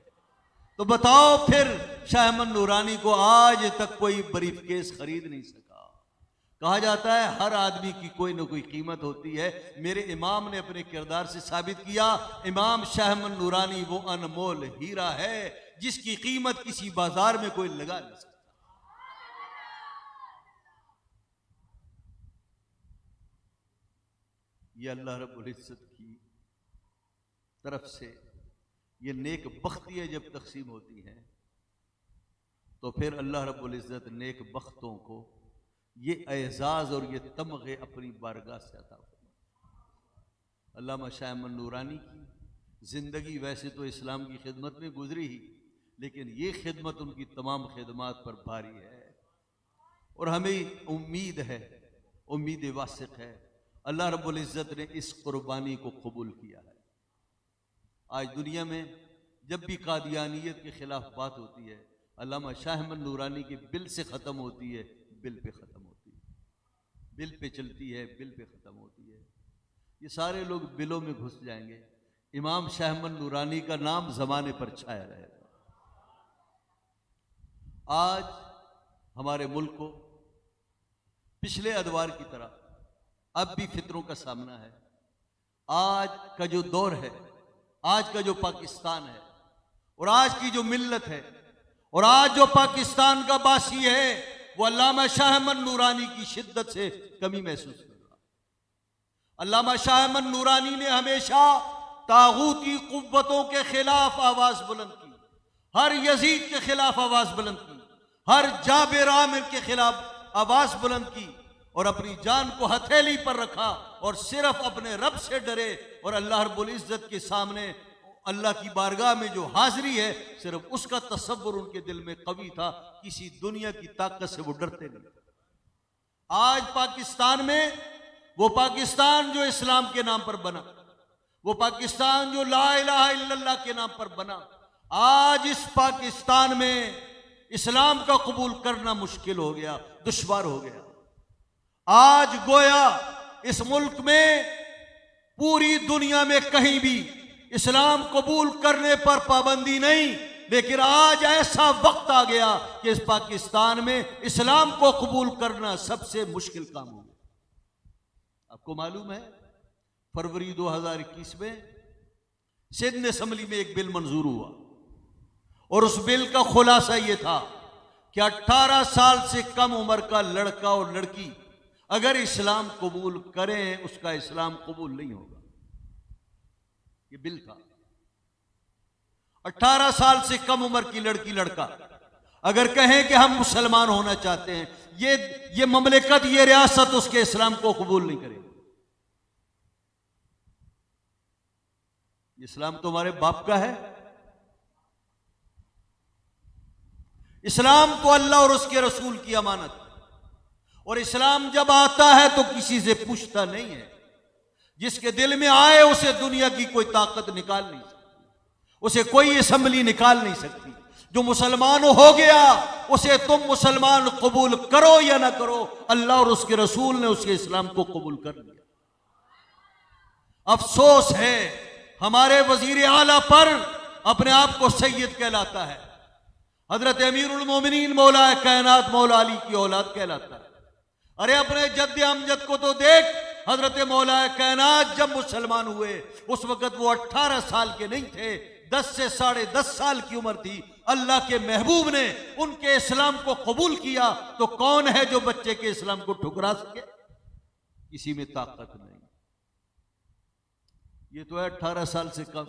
तो बताओ फिर शाह अहमद नूरानी को आज तक कोई ब्रीफ केस खरीद नहीं सका, कहा जाता है हर आदमी की कोई ना कोई कीमत होती है। मेरे इमाम ने अपने किरदार से साबित किया, इमाम शाह अहमद नूरानी वो अनमोल हीरा है जिसकी कीमत किसी बाजार में कोई लगा नहीं सकता। ये अल्लाह रब्बुल इज्जत की तरफ से ये नेक बख्तियाँ जब तकसीम होती हैं तो फिर अल्लाह रब्बुल इज्जत नेक बख्तों को ये एजाज और ये तमगे अपनी बारगाह से अता फरमाता। अल्लामा शाह अहमद नूरानी की ज़िंदगी वैसे तो इस्लाम की खिदमत में गुजरी ही, लेकिन ये खिदमत उनकी तमाम खिदमात पर भारी है और हमें उम्मीद है, उम्मीद वासिक है, अल्लाह रब्बुल इज़्ज़त ने इस कुर्बानी को कबूल किया है। आज दुनिया में जब भी कादियानियत के खिलाफ बात होती है, अल्लामा शाह अहमद नूरानी के बिल से ख़त्म होती है, बिल पे ख़त्म होती है, बिल पे चलती है, बिल पे ख़त्म होती है। ये सारे लोग बिलों में घुस जाएंगे, इमाम शाह अहमद नूरानी का नाम ज़माने पर छाया रहेगा। आज हमारे मुल्क को पिछले अदवार की तरह अब भी फितरों का सामना है। आज का जो दौर है, आज का जो पाकिस्तान है और आज की जो मिल्लत है और आज जो पाकिस्तान का बासी है, वो अल्लामा शाह अहमद नूरानी की शिद्दत से कमी महसूस कर रहा। अल्लामा शाह अहमद नूरानी ने हमेशा तागूती कुव्वतों के खिलाफ आवाज बुलंद की, हर यजीद के खिलाफ आवाज बुलंद की, हर जाबिर आमिर के खिलाफ आवाज बुलंद की और अपनी जान को हथेली पर रखा और सिर्फ अपने रब से डरे और अल्लाह रब्बुल इज्जत के सामने अल्लाह की बारगाह में जो हाजिरी है, सिर्फ उसका तसव्वुर उनके दिल में कवी था। किसी दुनिया की ताकत से वो डरते नहीं। आज पाकिस्तान में वो पाकिस्तान जो इस्लाम के नाम पर बना, वो पाकिस्तान जो ला इलाहा इल्लल्लाह के नाम पर बना, आज इस पाकिस्तान में इस्लाम का कबूल करना मुश्किल हो गया, दुश्वार हो गया। आज गोया इस मुल्क में पूरी दुनिया में कहीं भी इस्लाम कबूल करने पर पाबंदी नहीं, लेकिन आज ऐसा वक्त आ गया कि इस पाकिस्तान में इस्लाम को कबूल करना सबसे मुश्किल काम हो गया। आपको मालूम है, फरवरी 2021 में सिंध असेंबली में एक बिल मंजूर हुआ और उस बिल का खुलासा यह था कि 18 साल से कम उम्र का लड़का और लड़की अगर इस्लाम कबूल करें, उसका इस्लाम कबूल नहीं होगा। ये बिल था। 18 साल से कम उम्र की लड़की लड़का अगर कहें कि हम मुसलमान होना चाहते हैं, ये ममलिकत, ये रियासत उसके इस्लाम को कबूल नहीं करेगी। इस्लाम तो हमारे बाप का है। इस्लाम तो अल्लाह और उसके रसूल की अमानत, और इस्लाम जब आता है तो किसी से पूछता नहीं है। जिसके दिल में आए उसे दुनिया की कोई ताकत निकाल नहीं सकती, उसे कोई असेंबली निकाल नहीं सकती। जो मुसलमान हो गया उसे तुम मुसलमान कबूल करो या ना करो, अल्लाह और उसके रसूल ने उसके इस्लाम को कबूल कर लिया। अफसोस है हमारे वजीर आला पर अपने आप को सैयद कहलाता है, हजरत अमीरुल मोमिनीन मौला कायनात मौला अली की औलाद कहलाता है। अरे अपने जद्द अमजद को तो देख, हजरत मौला कायनात जब मुसलमान हुए उस वक्त वो 18 साल के नहीं थे, 10 से 10.5 साल की उम्र थी। अल्लाह के महबूब ने उनके इस्लाम को कबूल किया, तो कौन है जो बच्चे के इस्लाम को ठुकरा सके? किसी में ताकत नहीं। ये तो है 18 साल से कम,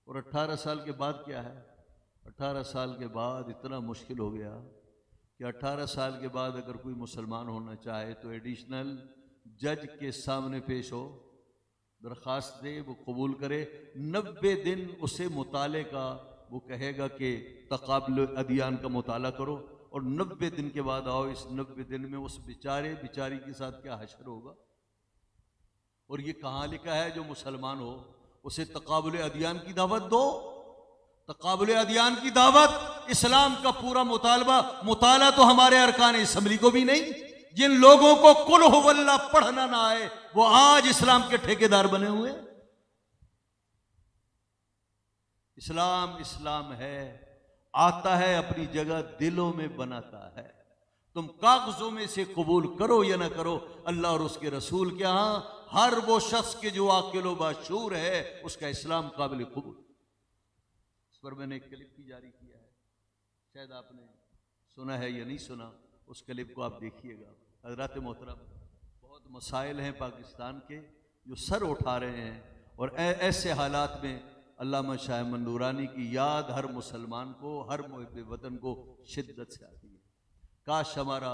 और 18 साल के बाद क्या है? 18 साल के बाद इतना मुश्किल हो गया कि 18 साल के बाद अगर कोई मुसलमान होना चाहे तो एडिशनल जज के सामने पेश हो, दरख्वास्त दे, वो कबूल करे। 90 दिन उसे मुताले का, वो कहेगा कि तकाबुल अदियान का मुताला करो, और 90 दिन के बाद आओ। इस 90 दिन में उस बेचारी के साथ क्या हशर होगा? और ये कहाँ लिखा है जो मुसलमान हो उसे तकाबुल अदियान की दावत दो? तकाबुल अदियान की दावत, इस्लाम का पूरा मुताला तो हमारे अरकान असेंबली को भी नहीं। जिन लोगों को कुल हुवल्लाह पढ़ना ना आए वो आज इस्लाम के ठेकेदार बने हुए। इस्लाम इस्लाम है, आता है अपनी जगह दिलों में बनाता है। तुम कागजों में से कबूल करो या ना करो, अल्लाह और उसके रसूल के यहाँ हर वो शख्स के जो आकिल बाशूर है उसका इस्लाम काबिल कबूल। इस पर मैंने एक क्लिप भी जारी किया है, शायद आपने सुना है या नहीं सुना, उस क्लिप को आप देखिएगा। हज़रात मोहतरम, बहुत मसाइल हैं पाकिस्तान के जो सर उठा रहे हैं, और ऐसे हालात में अल्लामा शाह अहमद नूरानी की याद हर मुसलमान को, हर मुहिब वतन को शिद्दत से आती है। काश हमारा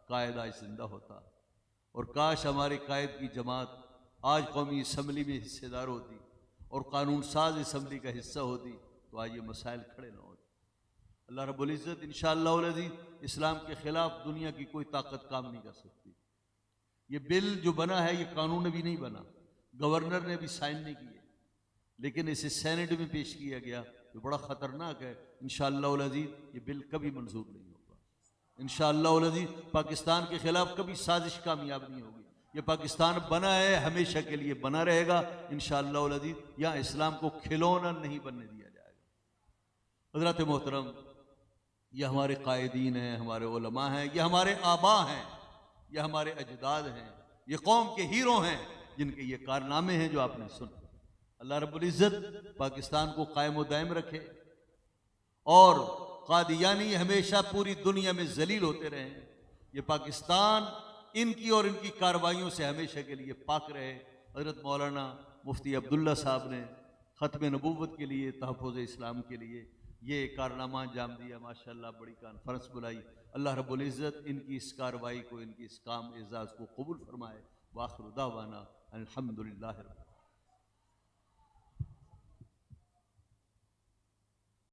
कायद आज जिंदा होता, और काश हमारे कायद की जमात आज कौमी असम्बली में हिस्सेदार होती और कानून साज असम्बली का हिस्सा होती, तो आज ये मसाइल खड़े ना होते। अल्लाह रब्बुल इज़्ज़त इंशाअल्लाह अज़ीज़ इस्लाम के ख़िलाफ़ दुनिया की कोई ताकत काम नहीं कर सकती। ये बिल जो बना है ये कानून भी नहीं बना, गवर्नर ने भी साइन नहीं किए, लेकिन इसे सेनेट में पेश किया गया, जो बड़ा ख़तरनाक है। इंशाअल्लाह अज़ीज़ ये बिल कभी मंजूर नहीं होगा। इंशाअल्लाह अज़ीज़ पाकिस्तान के ख़िलाफ़ कभी साजिश कामयाब नहीं होगी। ये पाकिस्तान बना है, हमेशा के लिए बना रहेगा इंशाअल्लाह अज़ीज़। यहाँ इस्लाम को खिलौना नहीं बनने दिया जाएगा। हज़रत मोहतरम, ये हमारे कायदीन हैं, हमारे उलमा हैं, ये हमारे आबा हैं, ये हमारे अजदाद हैं, ये कौम के हीरो हैं, जिनके ये कारनामे हैं जो आपने सुने। अल्लाह रब्बुल इज़्ज़त पाकिस्तान को कायम व दायम रखे, और कादियानी हमेशा पूरी दुनिया में जलील होते रहें। ये पाकिस्तान इनकी और इनकी कार्रवाइयों से हमेशा के लिए पाक रहे। हज़रत मौलाना मुफ्ती अब्दुल्ला साहब ने ख़त्म नबूवत के लिए, तहफ़्फ़ुज़ इस्लाम के लिए ये कारनामा अंजाम दिया। माशाअल्लाह बड़ी कॉन्फ्रेंस बुलाई। अल्लाह रब्बुल इज़्ज़त इनकी इस कार्रवाई को, इनकी इस काम एजाज़ को कबूल फरमाए। वाखिर दावाना अल्हम्दुलिल्लाह।